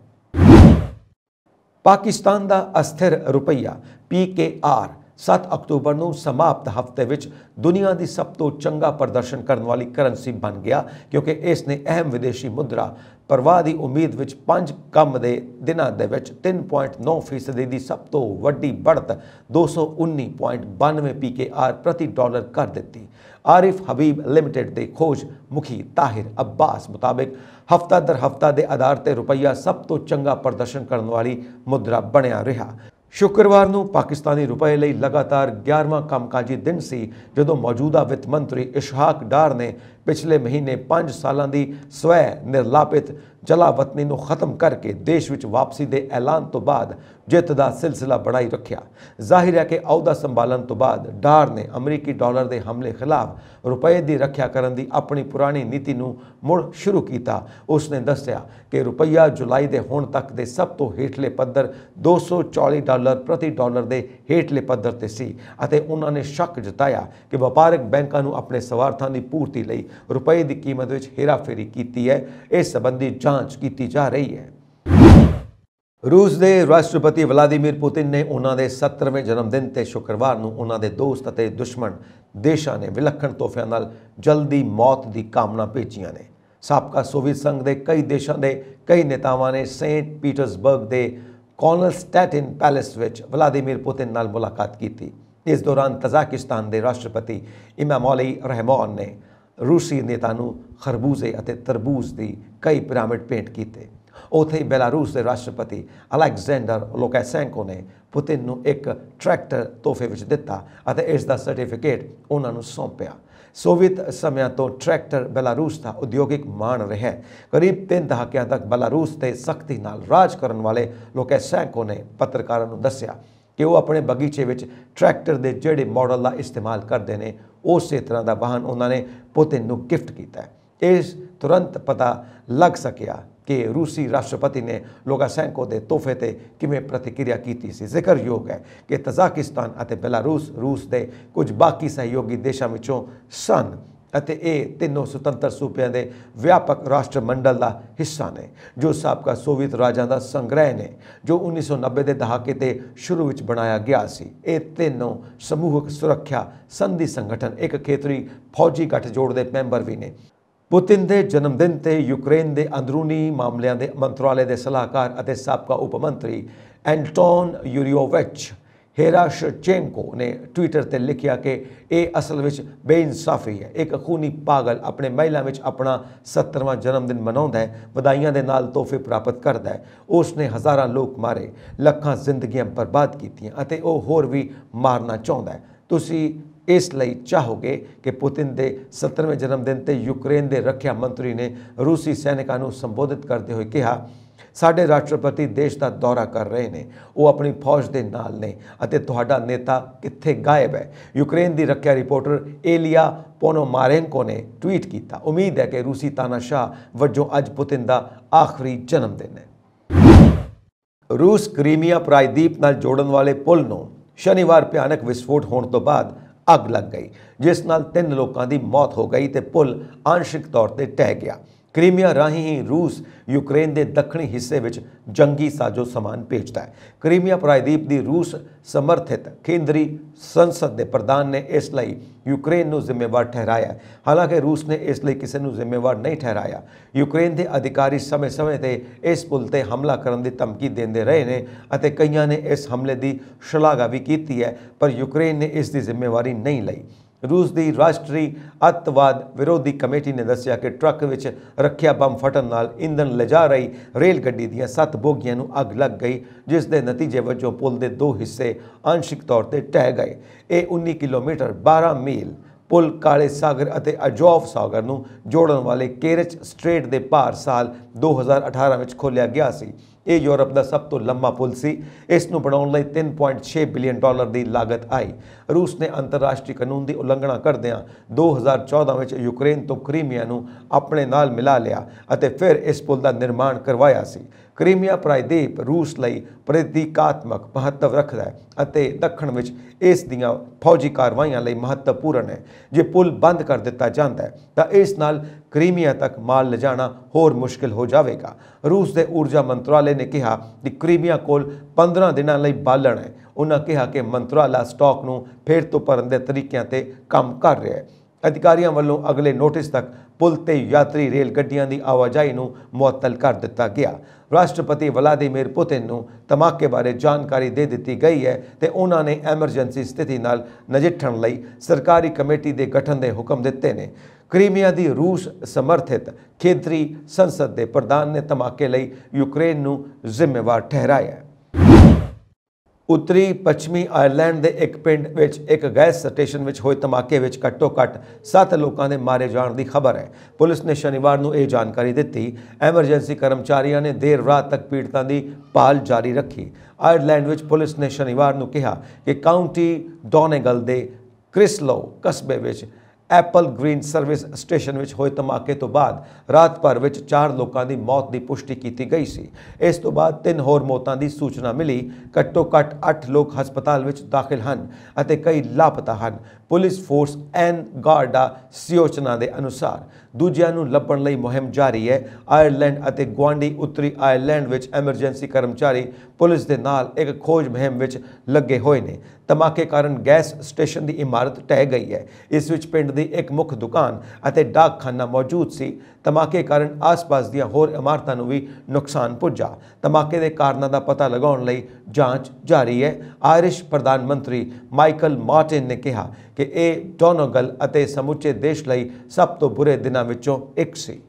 ਪਾਕਿਸਤਾਨ ਦਾ ਅਸਥਿਰ ਰੁਪਈਆ PKR 7 ਅਕਤੂਬਰ ਨੂੰ ਸਮਾਪਤ ਹਫ਼ਤੇ ਵਿੱਚ ਦੁਨੀਆ ਦੀ ਸਭ ਤੋਂ ਚੰਗਾ ਪ੍ਰਦਰਸ਼ਨ ਕਰਨ ਵਾਲੀ ਕਰੰਸੀ ਬਣ ਗਿਆ, ਕਿਉਂਕਿ ਇਸ ਨੇ ਅਹਿਮ ਵਿਦੇਸ਼ੀ ਮੁਦਰਾ ਪ੍ਰਵਾਹ ਦੀ ਉਮੀਦ ਵਿੱਚ 5 ਕੰਮ ਦੇ ਦਿਨਾਂ ਦੇ ਵਿੱਚ 3.9% ਦੀ ਸਭ ਤੋਂ ਵੱਡੀ ਬੜ੍ਹਤ 219.92 PKR ਪ੍ਰਤੀ ਡਾਲਰ ਕਰ ਦਿੱਤੀ। ਆਰਿਫ ਹਬੀਬ ਲਿਮਟਿਡ ਦੇ ਖੋਜ ਮੁਖੀ ਤਾਹਿਰ ਅੱਬਾਸ ਮੁਤਾਬਿਕ ਹਫ਼ਤਾ ਦਰ ਹਫ਼ਤਾ ਦੇ ਆਧਾਰ ਤੇ ਰੁਪਈਆ ਸਭ ਤੋਂ ਚੰਗਾ ਪ੍ਰਦਰਸ਼ਨ ਕਰਨ ਵਾਲੀ ਮੁਦਰਾ ਬਣਿਆ ਰਿਹਾ। ਸ਼ੁੱਕਰਵਾਰ ਨੂੰ ਪਾਕਿਸਤਾਨੀ ਰੁਪਏ ਲਈ ਲਗਾਤਾਰ 11ਵਾਂ ਕੰਮਕਾਜੀ ਦਿਨ ਸੀ ਜਦੋਂ ਮੌਜੂਦਾ ਵਿੱਤ ਮੰਤਰੀ ਇਸ਼ਹਾਕ ਡਾਰ ਨੇ पिछले महीने 5 सालों की स्वै निर्लापित जलावतनी को खत्म करके देश में वापसी के ऐलान तो बाद जित का सिलसिला बढ़ाई रखा। जाहिर है कि अहुदा संभालन तो बाद डार ने अमरीकी डॉलर के हमले खिलाफ रुपये की रक्षा करने की अपनी पुरानी नीति को मुड़ शुरू किया। उसने दसिया कि रुपया जुलाई के हुण तक के सब तो हेठले पद्धर $240 प्रति डॉलर के हेठले पद्धर ते सी अते उन्होंने शक जताया कि व्यापारिक बैंकों को अपने स्वार्थों की पूर्ति लई रुपये की कीमत में हेराफेरी की है। इस संबंधी जांच की जा रही है। रूस के राष्ट्रपति व्लादिमीर पुतिन ने उन्होंने 17वें जन्मदिन ते शुक्रवार को उन्होंने दोस्त और दुश्मन देशों ने विलक्षण तोहफिਆਂ ਨਾਲ जल्दी मौत की कामना भेजियां ने। साबका सोवियत संघ के कई देशों के कई नेतावां ने सेंट पीटर्सबर्ग के कॉनलस्टैटिन पैलेस विच व्लादिमीर पुतिन नाल मुलाकात की। इस दौरान तजाकिस्तान के राष्ट्रपति इमामोली रहमान ने रूसी नेता को खरबूजे और तरबूज की कई पिरामिड भेंट किए। उत्थे ही बेलारूस के राष्ट्रपति अलेक्जेंडर लुकाशेंको ने पुतिन को एक ट्रैक्टर तोहफे में दिता और इसका सर्टिफिकेट उन्होंने सौंपया। सोवियत समय तो ट्रैक्टर बेलारूस का उद्योगिक मान रहा है। करीब 3 दहाकियां तक बेलारूस से सख्ती नाल राज करने वाले लुकाशेंको ने पत्रकारों को दसिया कि वो अपने बगीचे में ट्रैक्टर के जोड़े मॉडल का इस्तेमाल करते हैं उस तरह का वाहन उन्होंने पुतिन को गिफ्ट किया। इस तुरंत पता लग सकिया कि रूसी राष्ट्रपति ने लुकाशेंको के तोहफे से किमें प्रतिक्रिया की सी। जिक्रयोग है कि तजाकिस्तान और बेलारूस रूस के कुछ बाकी सहयोगी देशों विचों सन ਅਤੇ ਇਹ ਤਿੰਨੋਂ ਸੁਤੰਤਰ ਸੂਬਿਆਂ ਦੇ व्यापक राष्ट्रमंडल का हिस्सा ने जो साबका सोवियत राजां का संग्रह ने जो 1990 के दहाके के शुरू में बनाया गया सी। ये तीनों समूहक सुरक्षा संधि संगठन एक खेतरी फौजी गठजोड़ के मैंबर भी ने। पुतिन के जन्मदिन से यूक्रेन के अंदरूनी मामलों के मंत्रालय के सलाहकार और साबका उपमंत्री एंटोन यूरियोविच हेराशचेंको ने ट्विटर पर लिखा कि यह असल में बेइंसाफी है। एक खूनी पागल अपने महिला में अपना 70वां जन्मदिन मनाता है, बधाइयां दे नाल तोहफे प्राप्त करता है। उसने हज़ारां लोग मारे, लखां जिंदगियां बर्बाद कीतियां अते वह होर भी मारना चाहता है। तुसी इसलिए चाहोगे कि पुतिन के 70वें जन्मदिन पर यूक्रेन के रक्षा मंत्री ने रूसी सैनिकों को संबोधित करते हुए कहा साडे राष्ट्रपति देश का दौरा कर रहे हैं, वो अपनी फौज के नाल ने अते तुहाडा नेता कित्थे गायब है। यूक्रेन की रक्षा रिपोर्टर एलिया पोनोमारेंको ने ट्वीट किया। उम्मीद है कि रूसी तानाशाह वजों अज पुतिन का आखिरी जन्मदिन है। रूस क्रीमिया प्रायद्वीप नाल जोड़न वाले पुल नूं शनिवार भयानक विस्फोट होने तो बाद अग लग गई जिस नाल 3 लोगों की मौत हो गई तो पुल आंशिक तौर पर ढह गया। क्रीमिया राही ही रूस यूक्रेन के दक्षिणी हिस्से में जंगी साजो समान भेजता है। क्रीमिया प्रायद्वीप की रूस समर्थित केंद्रीय संसद के प्रधान ने इसलिए यूक्रेन को जिम्मेवार ठहराया। हालांकि रूस ने इसलिए किसी को जिम्मेवार नहीं ठहराया। यूक्रेन के अधिकारी समय समय पर इस पुल पर हमला करने की धमकी देते रहे हैं और कई ने इस हमले की शलाघा भी की है, पर यूक्रेन ने इसकी जिम्मेवारी नहीं ली। रूस की राष्ट्रीय अतवाद विरोधी कमेटी ने दसिया कि ट्रक में रखिया बम फटन नाल ईंधन ले जा रही रेल गड्डी दी 7 बोगियां नूं अग लग गई जिस दे नतीजे वजों पुल के 2 हिस्से आंशिक तौर पर ढह गए। ये 19 किलोमीटर 12 मील पुल काले सागर और अजोव सागर नूं जोड़न वाले केरिच स्ट्रेट के पार साल 2018 में खोलिया गया सी। ये यूरोप का सब तो लंबा पुल सी। इसनूं बनाउण लई $3.6 बिलियन की लागत आई। रूस ने अंतरराष्ट्रीय कानून की उलंघना करदिआं 2014 में यूक्रेन तो क्रीमिया नूं अपने नाल मिला लिया और फिर इस पुल का निर्माण करवाया सी। क्रीमिया प्रायद्वीप रूस लई प्रतीकात्मक महत्व रखता है और दक्षिण में इस दियां फौजी कार्रवाइयां लई महत्वपूर्ण है। जे पुल बंद कर दिता जाता है तो इस नाल क्रीमिया तक माल ले जाना होर मुश्किल हो जाएगा। रूस के ऊर्जा मंत्रालय ने कहा कि क्रीमिया कोल 15 दिनों लई बालन है। उन्होंने कहा कि मंत्रालय स्टॉक नूं फेर तो भरन दे तरीकों ते काम कर रहा है। अधिकारियों वालों अगले नोटिस तक पुल ते यात्री रेल गड्डियां की आवाजाही नूं मुअत्तल कर दिता गया। राष्ट्रपति व्लादिमीर पुतिन नूं धमाके बारे जानकारी दे दी गई है तो उन्होंने एमरजेंसी स्थिति नाल नजिठण लई सरकारी कमेटी के गठन के हुक्म दिते ने। क्रीमिया की रूस समर्थित केंद्रीय संसद के प्रधान ने धमाके लई यूक्रेन नूं जिम्मेवार ठहराया। ਉੱਤਰੀ ਪੱਛਮੀ ਆਇਰਲੈਂਡ ਦੇ ਇੱਕ ਪਿੰਡ ਵਿੱਚ ਇੱਕ ਗੈਸ ਸਟੇਸ਼ਨ ਵਿੱਚ ਹੋਏ ਧਮਾਕੇ ਵਿੱਚ ਘੱਟੋ-ਘੱਟ 7 ਲੋਕਾਂ ਦੇ ਮਾਰੇ ਜਾਣ ਦੀ ਖਬਰ ਹੈ। ਪੁਲਿਸ ਨੇ ਸ਼ਨੀਵਾਰ ਨੂੰ ਇਹ ਜਾਣਕਾਰੀ ਦਿੱਤੀ। ਐਮਰਜੈਂਸੀ ਕਰਮਚਾਰੀਆਂ ਨੇ ਦੇਰ ਰਾਤ ਤੱਕ ਪੀੜਤਾਂ ਦੀ ਭਾਲ ਜਾਰੀ ਰੱਖੀ। ਆਇਰਲੈਂਡ ਵਿੱਚ ਪੁਲਿਸ ਨੇ ਸ਼ਨੀਵਾਰ ਨੂੰ ਕਿਹਾ ਕਿ ਕਾਉਂਟੀ ਡੋਨੇਗਲ ਦੇ ਕ੍ਰਿਸਲੋ ਕਸਬੇ ਵਿੱਚ ਐਪਲ ਗ੍ਰੀਨ ਸਰਵਿਸ ਸਟੇਸ਼ਨ ਵਿੱਚ ਹੋਏ ਧਮਾਕੇ ਤੋਂ ਬਾਅਦ ਰਾਤ ਭਰ ਵਿੱਚ 4 ਲੋਕਾਂ ਦੀ ਮੌਤ ਦੀ ਪੁਸ਼ਟੀ ਕੀਤੀ ਗਈ ਸੀ। ਇਸ ਤੋਂ ਬਾਅਦ 3 ਹੋਰ ਮੌਤਾਂ ਦੀ ਸੂਚਨਾ ਮਿਲੀ। ਘੱਟੋ ਘੱਟ 8 ਲੋਕ ਹਸਪਤਾਲ ਵਿੱਚ ਦਾਖਲ ਹਨ ਅਤੇ ਕਈ ਲਾਪਤਾ ਹਨ। ਪੁਲਿਸ ਫੋਰਸ ਐਨ ਗਾਰਡਾ ਸਿਓਚਨਾ ਦੇ ਅਨੁਸਾਰ ਦੂਜਿਆਂ ਨੂੰ ਲੱਭਣ ਲਈ ਮੁਹਿੰਮ ਜਾਰੀ ਹੈ। ਆਇਰਲੈਂਡ ਅਤੇ ਗੁਆਂਢੀ ਉੱਤਰੀ ਆਇਰਲੈਂਡ ਵਿੱਚ ਐਮਰਜੈਂਸੀ ਕਰਮਚਾਰੀ ਪੁਲਿਸ ਦੇ ਨਾਲ ਇੱਕ ਖੋਜ ਮੁਹਿੰਮ ਵਿੱਚ ਲੱਗੇ ਹੋਏ ਨੇ। ਧਮਾਕੇ ਕਾਰਨ ਗੈਸ ਸਟੇਸ਼ਨ ਦੀ ਇਮਾਰਤ ਢਹਿ ਗਈ ਹੈ। ਇਸ ਵਿੱਚ ਪਿੰਡ ਦੀ ਇੱਕ ਮੁੱਖ ਦੁਕਾਨ ਅਤੇ ਡਾਕਖਾਨਾ ਮੌਜੂਦ ਸੀ। ਧਮਾਕੇ ਕਾਰਨ ਆਸ-ਪਾਸ ਦੀਆਂ ਹੋਰ ਇਮਾਰਤਾਂ ਨੂੰ ਵੀ ਨੁਕਸਾਨ ਪੁੱਜਾ। ਧਮਾਕੇ ਦੇ ਕਾਰਨਾਂ ਦਾ ਪਤਾ ਲਗਾਉਣ ਲਈ ਜਾਂਚ ਜਾਰੀ ਹੈ। ਆਇਰਿਸ਼ ਪ੍ਰਧਾਨ ਮੰਤਰੀ ਮਾਈਕਲ ਮਾਰਟਿਨ ਨੇ ਕਿਹਾ ਕਿ ਇਹ ਡੋਨੇਗਲ ਅਤੇ ਸਮੁੱਚੇ ਦੇਸ਼ ਲਈ ਸਭ ਤੋਂ ਬੁਰੇ ਦਿਨਾਂ ਵਿੱਚੋਂ ਇੱਕ ਸੀ।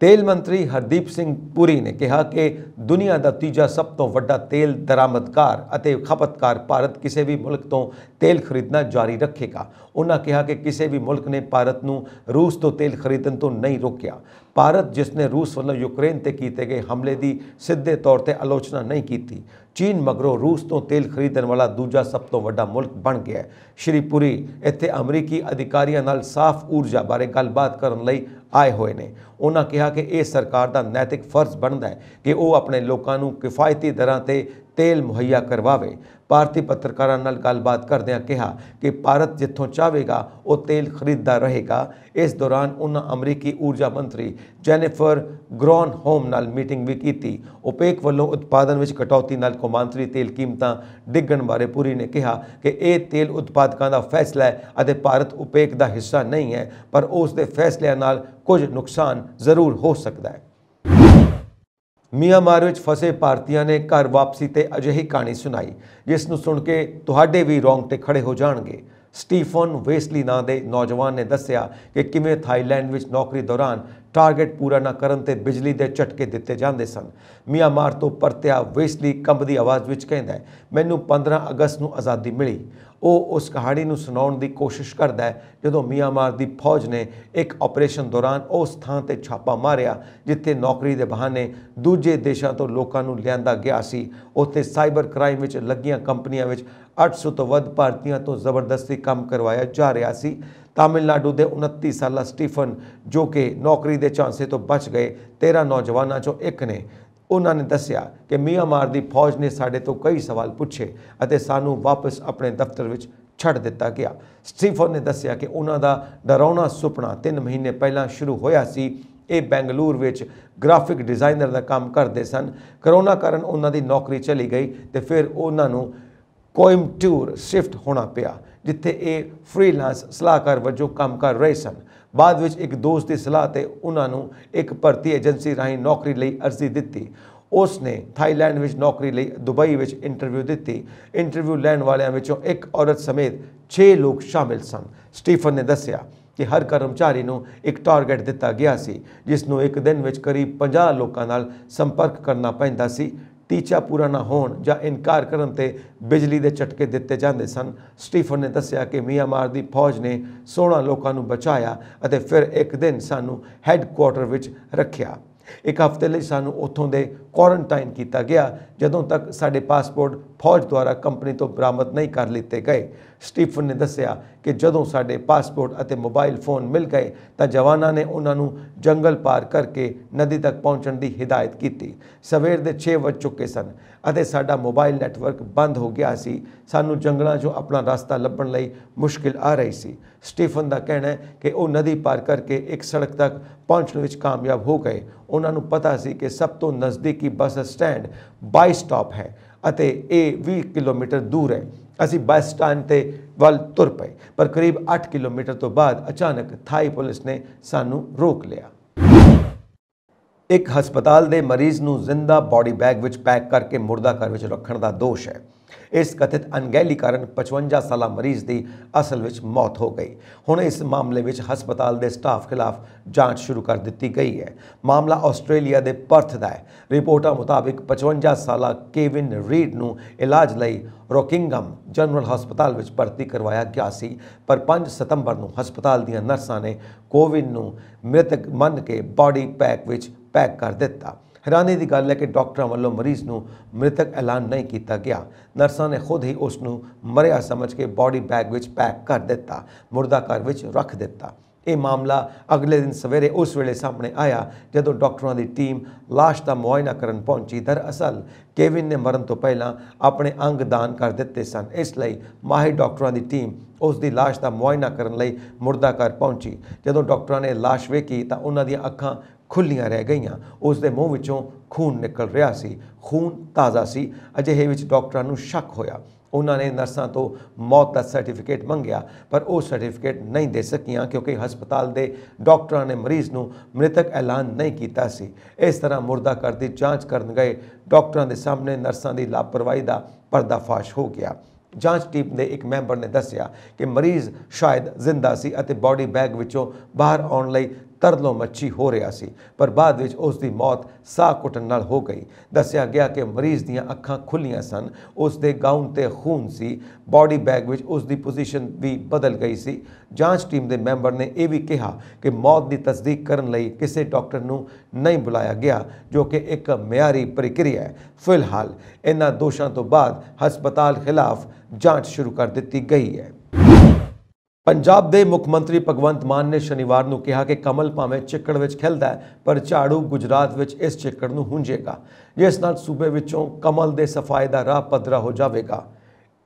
ਤੇਲ ਮੰਤਰੀ ਹਰਦੀਪ ਸਿੰਘ ਪੁਰੀ ਨੇ ਕਿਹਾ ਕਿ ਦੁਨੀਆ ਦਾ ਤੀਜਾ ਸਭ ਤੋਂ ਵੱਡਾ ਤੇਲ ਦਰਾਮਦਕਾਰ ਅਤੇ ਖਪਤਕਾਰ ਭਾਰਤ ਕਿਸੇ ਵੀ ਮੁਲਕ ਤੋਂ ਤੇਲ ਖਰੀਦਣਾ ਜਾਰੀ ਰੱਖੇਗਾ। ਉਹਨਾਂ ਕਿਹਾ ਕਿ ਕਿਸੇ ਵੀ ਮੁਲਕ ਨੇ ਭਾਰਤ ਨੂੰ ਰੂਸ ਤੋਂ ਤੇਲ ਖਰੀਦਣ ਤੋਂ ਨਹੀਂ ਰੋਕਿਆ। ਭਾਰਤ ਜਿਸ ਨੇ ਰੂਸ ਵੱਲੋਂ ਯੂਕਰੇਨ ਤੇ ਕੀਤੇ ਗਏ ਹਮਲੇ ਦੀ ਸਿੱਧੇ ਤੌਰ ਤੇ ਆਲੋਚਨਾ ਨਹੀਂ ਕੀਤੀ, ਚੀਨ ਮਗਰੋਂ ਰੂਸ ਤੋਂ ਤੇਲ ਖਰੀਦਣ ਵਾਲਾ ਦੂਜਾ ਸਭ ਤੋਂ ਵੱਡਾ ਮੁਲਕ ਬਣ ਗਿਆ। ਸ਼੍ਰੀ ਪੁਰੀ ਇੱਥੇ ਅਮਰੀਕੀ ਅਧਿਕਾਰੀਆਂ ਨਾਲ ਸਾਫ਼ ਊਰਜਾ ਬਾਰੇ ਗੱਲਬਾਤ ਕਰਨ ਲਈ ਆਏ ਹੋਏ ਨੇ। ਉਹਨਾਂ ਕਿਹਾ ਕਿ ਇਹ ਸਰਕਾਰ ਦਾ ਨੈਤਿਕ ਫਰਜ਼ ਬਣਦਾ ਹੈ ਕਿ ਉਹ ਆਪਣੇ ਲੋਕਾਂ ਨੂੰ ਕਿਫਾਇਤੀ ਦਰਾਂ ਤੇ ਤੇਲ ਮੁਹੱਈਆ ਕਰਵਾਵੇ। ਭਾਰਤੀ ਪੱਤਰਕਾਰਾਂ ਨਾਲ ਗੱਲਬਾਤ ਕਰਦਿਆਂ ਕਿਹਾ ਕਿ ਭਾਰਤ ਜਿੱਥੋਂ ਚਾਹੇਗਾ ਉਹ ਤੇਲ ਖਰੀਦਦਾ ਰਹੇਗਾ। ਇਸ ਦੌਰਾਨ ਉਹਨਾਂ ਅਮਰੀਕੀ ਊਰਜਾ ਮੰਤਰੀ ਜੈਨੀਫਰ ਗ੍ਰੋਨਹੋਮ ਨਾਲ ਮੀਟਿੰਗ ਵੀ ਕੀਤੀ। ਓਪੇਕ ਵੱਲੋਂ ਉਤਪਾਦਨ ਵਿੱਚ ਕਟੌਤੀ ਨਾਲ ਕੌਮਾਂਤਰੀ ਤੇਲ ਕੀਮਤਾਂ ਡਿੱਗਣ ਬਾਰੇ ਪੁਰੀ ਨੇ ਕਿਹਾ ਕਿ ਇਹ ਤੇਲ ਉਤਪਾਦਕਾਂ ਦਾ ਫੈਸਲਾ ਹੈ ਅਤੇ ਭਾਰਤ ਓਪੇਕ ਦਾ ਹਿੱਸਾ ਨਹੀਂ ਹੈ, ਪਰ ਉਸ ਦੇ ਫੈਸਲਿਆਂ ਨਾਲ ਕੁਝ ਨੁਕਸਾਨ ਜ਼ਰੂਰ ਹੋ ਸਕਦਾ ਹੈ। ਮਿਆਂਮਾਰ ਵਿੱਚ ਫਸੇ ਭਾਰਤੀਆਂ ਨੇ ਘਰ ਵਾਪਸੀ ਤੇ ਅਜਿਹੀ ਕਹਾਣੀ ਸੁਣਾਈ ਜਿਸ ਨੂੰ ਸੁਣ ਕੇ ਤੁਹਾਡੇ ਵੀ ਰੌਂਗਟੇ ਖੜੇ ਹੋ ਜਾਣਗੇ। ਸਟੀਫਨ ਵੇਸਲੀ ਨਾਂ ਦੇ ਨੌਜਵਾਨ ਨੇ ਦੱਸਿਆ ਕਿ ਕਿਵੇਂ ਥਾਈਲੈਂਡ ਵਿੱਚ ਨੌਕਰੀ ਦੌਰਾਨ ਟਾਰਗੇਟ ਪੂਰਾ ਨਾ ਕਰਨ ਤੇ ਬਿਜਲੀ ਦੇ ਝਟਕੇ ਦਿੱਤੇ ਜਾਂਦੇ ਸਨ। ਮਿਆਂਮਾਰ ਤੋਂ ਪਰਤਿਆ ਵੇਸਲੀ ਕੰਬਦੀ ਆਵਾਜ਼ ਵਿੱਚ ਕਹਿੰਦਾ, ਮੈਨੂੰ 15 ਅਗਸਤ ਨੂੰ ਆਜ਼ਾਦੀ ਮਿਲੀ। ਉਹ ਉਸ ਕਹਾਣੀ ਨੂੰ ਸੁਣਾਉਣ ਦੀ ਕੋਸ਼ਿਸ਼ ਕਰਦਾ ਹੈ ਜਦੋਂ ਮਿਆਂਮਾਰ ਦੀ ਫੌਜ ਨੇ ਇੱਕ ਆਪਰੇਸ਼ਨ ਦੌਰਾਨ ਉਸ ਥਾਂ ਤੇ ਛਾਪਾ ਮਾਰਿਆ ਜਿੱਥੇ ਨੌਕਰੀ ਦੇ ਬਹਾਨੇ ਦੂਜੇ ਦੇਸ਼ਾਂ ਤੋਂ ਲੋਕਾਂ ਨੂੰ ਲਿਆਂਦਾ ਗਿਆ ਸੀ। ਉੱਥੇ ਸਾਈਬਰ ਕ੍ਰਾਈਮ ਵਿੱਚ ਲੱਗੀਆਂ ਕੰਪਨੀਆਂ ਵਿੱਚ 800 ਤੋਂ ਵੱਧ ਭਾਰਤੀਆਂ ਤੋਂ ਜ਼ਬਰਦਸਤੀ ਕੰਮ ਕਰਵਾਇਆ ਜਾ ਰਿਹਾ ਸੀ। ਤਾਮਿਲਨਾਡੂ ਦੇ 29 ਸਾਲਾ ਸਟੀਫਨ, ਜੋ ਕਿ ਨੌਕਰੀ ਦੇ ਝਾਂਸੇ ਤੋਂ ਬਚ ਗਏ 13 ਨੌਜਵਾਨਾਂ ਚੋਂ ਇੱਕ ਨੇ, ਉਹਨਾਂ ਨੇ ਦੱਸਿਆ ਕਿ ਮਿਆਂਮਾਰ ਦੀ ਫੌਜ ਨੇ ਸਾਡੇ ਤੋਂ ਕਈ ਸਵਾਲ ਪੁੱਛੇ ਅਤੇ ਸਾਨੂੰ ਵਾਪਸ ਆਪਣੇ ਦਫ਼ਤਰ ਵਿੱਚ ਛੱਡ ਦਿੱਤਾ ਗਿਆ। ਸਟੀਫਨ ਨੇ ਦੱਸਿਆ ਕਿ ਉਹਨਾਂ ਦਾ ਡਰਾਉਣਾ ਸੁਪਨਾ 3 ਮਹੀਨੇ ਪਹਿਲਾਂ ਸ਼ੁਰੂ ਹੋਇਆ ਸੀ। ਇਹ ਬੈਂਗਲੁਰੂ ਵਿੱਚ ਗ੍ਰਾਫਿਕ ਡਿਜ਼ਾਈਨਰ ਦਾ ਕੰਮ ਕਰਦੇ ਸਨ। ਕਰੋਨਾ ਕਾਰਨ ਉਹਨਾਂ ਦੀ ਨੌਕਰੀ ਚਲੀ ਗਈ ਤੇ ਫਿਰ ਉਹਨਾਂ ਨੂੰ ਕੋਇੰਬਟੂਰ ਸ਼ਿਫਟ ਹੋਣਾ ਪਿਆ, ਜਿੱਥੇ ਇਹ ਫ੍ਰੀਲਾਂਸ ਸਲਾਹਕਾਰ ਵਜੋਂ ਕੰਮ ਕਰ ਰਹੇ ਸਨ। ਬਾਅਦ ਵਿੱਚ ਇੱਕ ਦੋਸਤ ਦੀ ਸਲਾਹ ਤੇ ਉਹਨਾਂ ਨੂੰ ਇੱਕ ਭਰਤੀ ਏਜੰਸੀ ਰਾਹੀਂ ਨੌਕਰੀ ਲਈ ਅਰਜ਼ੀ ਦਿੱਤੀ। ਉਸ ਨੇ ਥਾਈਲੈਂਡ ਵਿੱਚ ਨੌਕਰੀ ਲਈ ਦੁਬਈ ਵਿੱਚ ਇੰਟਰਵਿਊ ਦਿੱਤੀ। ਇੰਟਰਵਿਊ ਲੈਣ ਵਾਲਿਆਂ ਵਿੱਚੋਂ ਇੱਕ ਔਰਤ ਸਮੇਤ 6 ਲੋਕ ਸ਼ਾਮਿਲ ਸਨ। ਸਟੀਫਨ ਨੇ ਦੱਸਿਆ ਕਿ ਹਰ ਕਰਮਚਾਰੀ ਨੂੰ ਇੱਕ ਟਾਰਗੇਟ ਦਿੱਤਾ ਗਿਆ ਸੀ ਜਿਸ ਨੂੰ ਇੱਕ ਦਿਨ ਵਿੱਚ ਕਰੀਬ 50 ਲੋਕਾਂ ਨਾਲ ਸੰਪਰਕ ਕਰਨਾ ਪੈਂਦਾ ਸੀ। ਟੀਚਾ ਪੂਰਾ ਨਾ ਹੋਣ ਜਾਂ ਇਨਕਾਰ ਕਰਨ ਤੇ ਬਿਜਲੀ ਦੇ ਝਟਕੇ ਦਿੱਤੇ ਜਾਂਦੇ ਸਨ। ਸਟੀਫਨ ਨੇ ਦੱਸਿਆ ਕਿ ਮਿਆਂਮਾਰ ਦੀ ਫੌਜ ਨੇ 16 ਲੋਕਾਂ ਨੂੰ ਬਚਾਇਆ ਅਤੇ ਫਿਰ ਇੱਕ ਦਿਨ ਸਾਨੂੰ ਹੈੱਡਕੁਆਰਟਰ ਵਿੱਚ ਰੱਖਿਆ। ਇੱਕ ਹਫ਼ਤੇ ਲਈ ਸਾਨੂੰ ਉੱਥੋਂ ਦੇ ਕੁਆਰੰਟਾਈਨ ਕੀਤਾ ਗਿਆ ਜਦੋਂ ਤੱਕ ਸਾਡੇ ਪਾਸਪੋਰਟ ਫੌਜ ਦੁਆਰਾ ਕੰਪਨੀ ਤੋਂ ਬਰਾਮਦ ਨਹੀਂ ਕਰ ਲਿੱਤੇ ਗਏ। ਸਟੀਫਨ ਨੇ ਦੱਸਿਆ ਕਿ ਜਦੋਂ ਸਾਡੇ ਪਾਸਪੋਰਟ ਅਤੇ ਮੋਬਾਈਲ ਫੋਨ ਮਿਲ ਗਏ ਤਾਂ ਜਵਾਨਾਂ ਨੇ ਉਹਨਾਂ ਨੂੰ ਜੰਗਲ ਪਾਰ ਕਰਕੇ ਨਦੀ ਤੱਕ ਪਹੁੰਚਣ ਦੀ ਹਿਦਾਇਤ ਕੀਤੀ। ਸਵੇਰ ਦੇ 6 ਵੱਜ ਚੁੱਕੇ ਸਨ ਅਤੇ ਸਾਡਾ ਮੋਬਾਈਲ ਨੈਟਵਰਕ ਬੰਦ ਹੋ ਗਿਆ ਸੀ। ਸਾਨੂੰ ਜੰਗਲਾਂ 'ਚੋਂ ਆਪਣਾ ਰਸਤਾ ਲੱਭਣ ਲਈ ਮੁਸ਼ਕਿਲ ਆ ਰਹੀ ਸੀ। ਸਟੀਫਨ ਦਾ ਕਹਿਣਾ ਹੈ ਕਿ ਉਹ ਨਦੀ ਪਾਰ ਕਰਕੇ ਇੱਕ ਸੜਕ ਤੱਕ ਪਹੁੰਚਣ ਵਿੱਚ ਕਾਮਯਾਬ ਹੋ ਗਏ। ਉਹਨਾਂ ਨੂੰ ਪਤਾ ਸੀ ਕਿ ਸਭ ਤੋਂ ਨਜ਼ਦੀਕੀ ਬੱਸ ਸਟੈਂਡ ਬਾਈ ਸਟਾਪ ਹੈ ਅਤੇ ਇਹ 20 ਕਿਲੋਮੀਟਰ ਦੂਰ ਹੈ। ਅਸੀਂ ਬੱਸ ਸਟੈਂਡ ਤੇ ਵੱਲ ਤੁਰ ਪਏ, ਪਰ ਕਰੀਬ 8 ਕਿਲੋਮੀਟਰ ਤੋਂ ਬਾਅਦ ਅਚਾਨਕ ਥਾਈ ਪੁਲਿਸ ਨੇ ਸਾਨੂੰ ਰੋਕ ਲਿਆ। ਇੱਕ ਹਸਪਤਾਲ ਦੇ ਮਰੀਜ਼ ਨੂੰ ਜ਼ਿੰਦਾ ਬੋਡੀ ਬੈਗ ਵਿੱਚ ਪੈਕ ਕਰਕੇ ਮੁਰਦਾ ਘਰ ਵਿੱਚ ਰੱਖਣ ਦਾ ਦੋਸ਼ ਹੈ। ਇਸ ਕਥਿਤ ਅਣਗਹਿਲੀ ਕਾਰਨ 55 ਸਾਲਾ ਮਰੀਜ਼ ਦੀ ਅਸਲ ਵਿੱਚ ਮੌਤ ਹੋ ਗਈ। ਹੁਣ ਇਸ ਮਾਮਲੇ ਵਿੱਚ ਹਸਪਤਾਲ ਦੇ ਸਟਾਫ ਖਿਲਾਫ ਜਾਂਚ ਸ਼ੁਰੂ ਕਰ ਦਿੱਤੀ ਗਈ ਹੈ। ਮਾਮਲਾ ਆਸਟ੍ਰੇਲੀਆ ਦੇ ਪਰਥ ਦਾ ਹੈ। ਰਿਪੋਰਟਾਂ ਮੁਤਾਬਿਕ 55 ਸਾਲਾ ਕੇਵਿਨ ਰੀਡ ਨੂੰ ਇਲਾਜ ਲਈ ਰੋਕਿੰਗਮ ਜਨਰਲ ਹਸਪਤਾਲ ਵਿੱਚ ਭਰਤੀ ਕਰਵਾਇਆ ਗਿਆ ਸੀ, ਪਰ 5 ਸਤੰਬਰ ਨੂੰ ਹਸਪਤਾਲ ਦੀਆਂ ਨਰਸਾਂ ਨੇ ਕੋਵਿਨ ਨੂੰ ਮ੍ਰਿਤਕ ਮੰਨ ਕੇ ਬੋਡੀ ਪੈਕ ਵਿੱਚ ਪੈਕ ਕਰ ਦਿੱਤਾ। हैरानी की गल है कि डॉक्टरों वालों मरीज़ को मृतक ऐलान नहीं किया गया। नर्सा ने खुद ही उसनू मरिया समझ के बॉडी बैग विच पैक कर दिता, मुर्दा घर विच रख दिता। ये मामला अगले दिन सवेरे उस वेले सामने आया जदों डॉक्टरों की टीम लाश का मुआयना करन पहुंची। दरअसल केविन ने मरण तो पहला अपने अंग दान कर दिते सन, इसलिए माहिर डॉक्टरों की टीम उसकी लाश का मुआयना करने लई मुर्दा घर पहुंची। जदों डॉक्टरों ने लाश वेखी तो उन्हां दी अखां खुलियां रह गईयां, उसके मूँह विचों खून निकल रहा सी। खून ताज़ा सी। अजिहे विच डॉक्टरां नूं शक होया। उन्होंने नर्सां तो मौत का सर्टिफिकेट मंगया, पर वो सर्टिफिकेट नहीं दे सकियां क्योंकि हस्पताल के डॉक्टरों ने मरीज़ नूं मृतक ऐलान नहीं किया सी। इस तरह मुर्दा घर की जाँच करन गए डॉक्टरों के सामने नर्सां की लापरवाही का पर्दाफाश हो गया। जांच टीम के एक मैंबर ने दस्सिया कि मरीज़ शायद जिंदा सी अते बॉडी बैग विचों बाहर आउण लई तरलों मच्छी हो रहा सी, पर बाद विच उसकी मौत साह घुटन नाल हो गई। दस्सिया गया कि मरीज़ दीयां अखां खुलियां सन, उसके गाउन ते खून सी, बॉडी बैग विच उसकी पोजीशन भी बदल गई सी। जांच टीम के मैंबर ने यह भी कहा कि मौत की तस्दीक करने लई किसी डॉक्टर नूं नहीं बुलाया गया, जो कि एक मियारी प्रक्रिया है। फिलहाल इन्हां दोषां तो बाद हस्पताल खिलाफ जांच शुरू कर दी गई है। पंजाब के मुख मंत्री भगवंत मान ने शनिवार को कहा कि कमल भावें चिक्कड़ विच खिलदा है, पर झाड़ू गुजरात विच इस चिक्कड़ नूं हुंजेगा, जिस नाल सूबे विचों कमल के सफाए का राह पद्धरा हो जाएगा।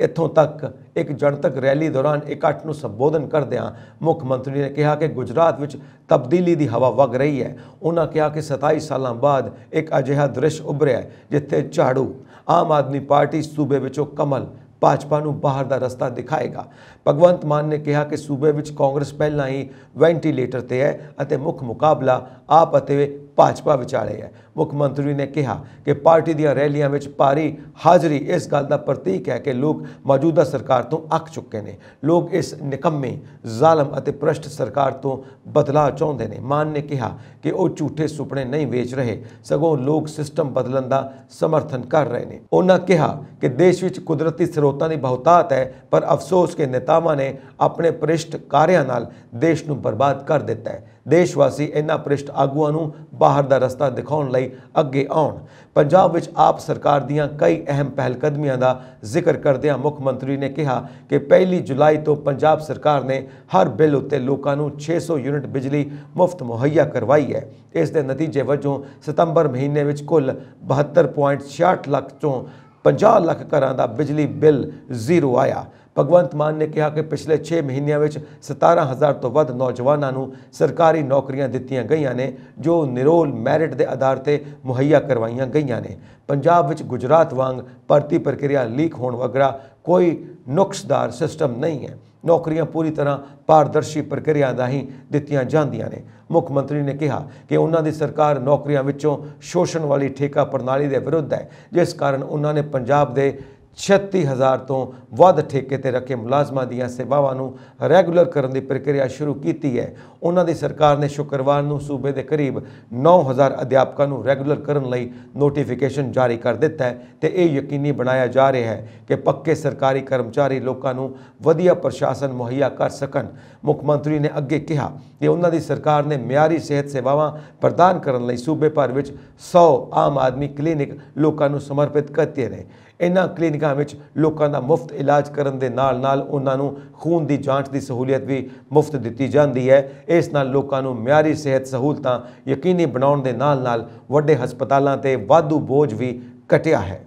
इत्थों तक एक जनतक रैली दौरान इकट्ठ नूं संबोधन करदिआं मुख मंत्री ने कहा कि गुजरात विच तब्दीली की हवा वग रही है। उन्होंने कहा कि 27 सालों बाद एक अजिहा दृश्य उभरिया है जिथे झाड़ू आम आदमी पार्टी सूबे विचों कमल भाजपा नूं बाहर का रस्ता दिखाएगा। भगवंत मान ने कहा कि सूबे विच कांग्रेस पहला ही वेंटीलेटर ते है अते मुख मुकाबला आप अते भाजपा विचाले है। मुख मंत्री ने कहा कि पार्टी दी रैलियां विच भारी हाज़री इस गल का प्रतीक है कि लोग मौजूदा सरकार तो अक चुके हैं। लोग इस निकम्मे जालम अते भ्रष्ट सरकार तो बदलाव चाहते हैं। मान ने कहा कि वो झूठे सुपने नहीं वेच रहे, सगों लोग सिस्टम बदलन का समर्थन कर रहे हैं। उन्होंने कहा कि देश विच कुदरती स्रोतों की बहुतात है, पर अफसोस के नेतावां ने अपने भ्रष्ट कार्यां नाल देश नूं बर्बाद कर दिता है। देशवासी इन्हां भ्रष्ट आगुआं नूं बाहर का रस्ता दिखाउण लई अगे आउण। पंजाब विच आप सरकार दीआं कई अहम पहलकदमियां का जिक्र करदिआं मुख मंत्री ने कहा कि 1 जुलाई तो पंजाब सरकार ने हर बिल उत्ते लोकां नूं 600 यूनिट बिजली मुफ्त मुहैया करवाई है। इस दे नतीजे वजों सितंबर महीने विच कुल 72.66 लाख चों 50 लाख घरां दा बिजली बिल जीरो आया। भगवंत मान ने कहा कि पिछले 6 महीनों में 17,000 तो वध नौजवानों को सरकारी नौकरियां दित्तियां गईयां ने, जो निरोल मैरिट के आधार पर मुहैया करवाईयां गईयां ने। पंजाब विच गुजरात वांग भर्ती प्रक्रिया लीक होने वगैरह कोई नुक्सदार सिस्टम नहीं है। नौकरियां पूरी तरह पारदर्शी प्रक्रिया राही दित्तियां जांदियां ने। मुख मंत्री ने कहा कि उन्होंने सरकार नौकरियां विचों शोषण वाली ठेका प्रणाली के विरुद्ध है, जिस कारण उन्होंने पंजाब के 36,000 तो वध ठेके ते रखे मुलाजमां दीआं सेवावां नूं रैगूलर करने की प्रक्रिया शुरू की है। उन्होंने सरकार ने शुक्रवार को सूबे के करीब 9,000 अध्यापकों को रैगूलर करने लई नोटिफिकेशन जारी कर दिता है तो यह यकीनी बनाया जा रहा है कि पक्के सरकारी कर्मचारी लोगों को वधिया प्रशासन मुहैया कर सकन। मुख मंत्री ने अगे कहा कि उन्होंने सरकार ने मियारी सेहत सेवावां प्रदान करने लई सूबे भर विच 100 आम आदमी क्लीनिक लोगों को समर्पित किए हैं। इन्हां क्लीनिकां विच लोकां दा मुफ्त इलाज करन दे नाल नाल उन्हां नूं खून की जांच की सहूलियत भी मुफ्त दी जाती है। इस नाल लोकां नूं मियारी सेहत सहूलतां यकीनी बनाउण दे नाल नाल वड्डे हस्पतालां ते वाधू बोझ भी घटिया है।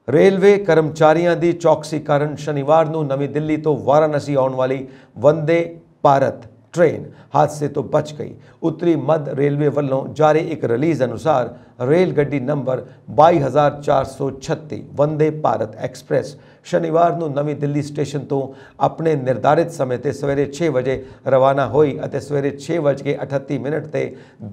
रेलवे कर्मचारियों की चौकसी कारण शनिवार को नवी दिल्ली तो वाराणसी आने वाली वंदे भारत ट्रेन हादसे तो बच गई। उत्तरी मध्य रेलवे वालों जारी एक रिलीज़ अनुसार रेल गड्डी नंबर 22,436 वंदे भारत एक्सप्रेस शनिवार ਨੂੰ ਨਵੀਂ ਦਿੱਲੀ ਸਟੇਸ਼ਨ ਤੋਂ ਆਪਣੇ ਨਿਰਧਾਰਿਤ ਸਮੇਂ ਤੇ ਸਵੇਰੇ 6 ਵਜੇ ਰਵਾਨਾ ਹੋਈ ਅਤੇ ਸਵੇਰੇ 6:38 ਤੇ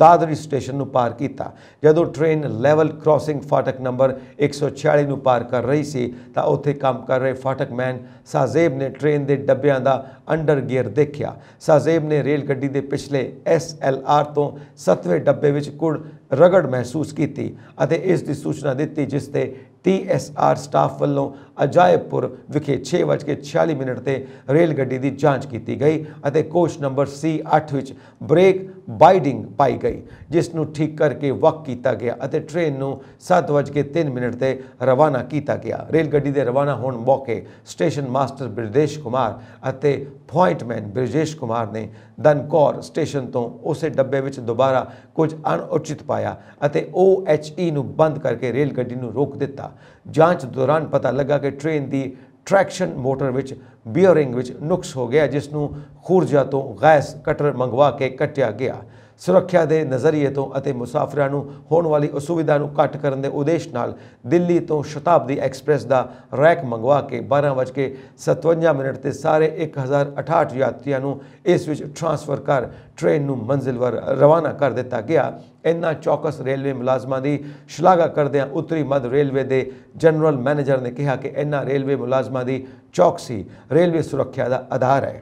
ਦਾਦਰੀ ਸਟੇਸ਼ਨ ਨੂੰ ਪਾਰ ਕੀਤਾ। ਜਦੋਂ ਟ੍ਰੇਨ ਲੈਵਲ ਕ੍ਰਾਸਿੰਗ ਫਾਟਕ ਨੰਬਰ 146 ਨੂੰ ਪਾਰ ਕਰ ਰਹੀ ਸੀ ਤਾਂ ਉੱਥੇ ਕੰਮ ਕਰ ਰਹੇ ਫਾਟਕਮੈਨ ਸਾਜ਼ੇਬ ਨੇ ਟ੍ਰੇਨ ਦੇ ਡੱਬਿਆਂ ਦਾ ਅੰਡਰ ਗੀਅਰ ਦੇਖਿਆ। ਸਾਜ਼ੇਬ ਨੇ ਰੇਲ ਗੱਡੀ ਦੇ ਪਿਛਲੇ SLR ਤੋਂ 7ਵੇਂ ਡੱਬੇ ਵਿੱਚ ਕੁੜ ਰਗੜ ਮਹਿਸੂਸ ਕੀਤੀ ਅਤੇ ਇਸ ਦੀ ਸੂਚਨਾ ਦਿੱਤੀ, ਜਿਸ ਤੇ TSR ਸਟਾਫ ਵੱਲੋਂ ਅਜਾਇਬਪੁਰ ਵਿਖੇ 6:46 ਤੇ ਰੇਲ ਗੱਡੀ ਦੀ ਜਾਂਚ ਕੀਤੀ ਗਈ ਅਤੇ ਕੋਚ ਨੰਬਰ C8 ਵਿੱਚ ਬ੍ਰੇਕ ਬਾਈਡਿੰਗ ਪਾਈ ਗਈ, ਜਿਸ ਨੂੰ ਠੀਕ ਕਰਕੇ ਵਕ ਕੀਤਾ ਗਿਆ ਅਤੇ ਟ੍ਰੇਨ ਨੂੰ 7:03 ਤੇ ਰਵਾਨਾ ਕੀਤਾ ਗਿਆ। ਰੇਲ ਗੱਡੀ ਦੇ ਰਵਾਨਾ ਹੋਣ ਮੌਕੇ ਸਟੇਸ਼ਨ ਮਾਸਟਰ ਬ੍ਰਿਜੇਸ਼ ਕੁਮਾਰ ਅਤੇ ਪੁਆਇੰਟਮੈਨ ਬ੍ਰਿਜੇਸ਼ ਕੁਮਾਰ ਨੇ ਧਨਕੌਰ ਸਟੇਸ਼ਨ ਤੋਂ ਉਸੇ ਡੱਬੇ ਵਿੱਚ ਦੁਬਾਰਾ ਕੁਝ ਅਣਉਚਿਤ ਪਾਇਆ ਅਤੇ OHE ਨੂੰ ਬੰਦ ਕਰਕੇ ਰੇਲ ਗੱਡੀ ਨੂੰ ਰੋਕ ਦਿੱਤਾ। ਜਾਂਚ ਦੌਰਾਨ ਪਤਾ ਲੱਗਾ ਕਿ ਟ੍ਰੇਨ ਦੀ ट्रैक्शन मोटर विच बीयरिंग विच नुक्स हो गया, जिसनूं खूरजा तो गैस कटर मंगवा के कट्टिया गया। सुरक्षा के नज़रिए तो अते मुसाफिरां नूं होण वाली असुविधा नूं घट करन दे उद्देश नाल दिल्ली तो शताब्दी एक्सप्रैस का रैक मंगवा के 12:57 ते सारे 1068 यात्रियों नूं इस विच ट्रांसफर कर ट्रेन नूं मंजिल वर रवाना कर दिता गया। इन्ना चौकस रेलवे मुलाजमां दी शलाघा करदिआं उत्तरी मध्य रेलवे के जनरल मैनेजर ने कहा कि इन्ना रेलवे मुलाजमां दी चौकसी रेलवे सुरक्षा का आधार है।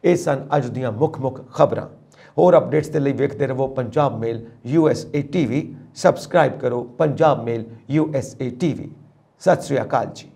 ये सन अज दीआं मुख खबरां। होर अपडेट्स के लिए वेखते रहो Punjab Mail USA TV। Subscribe करो पंजाब मेल USA TV। सत श्री अकाल जी।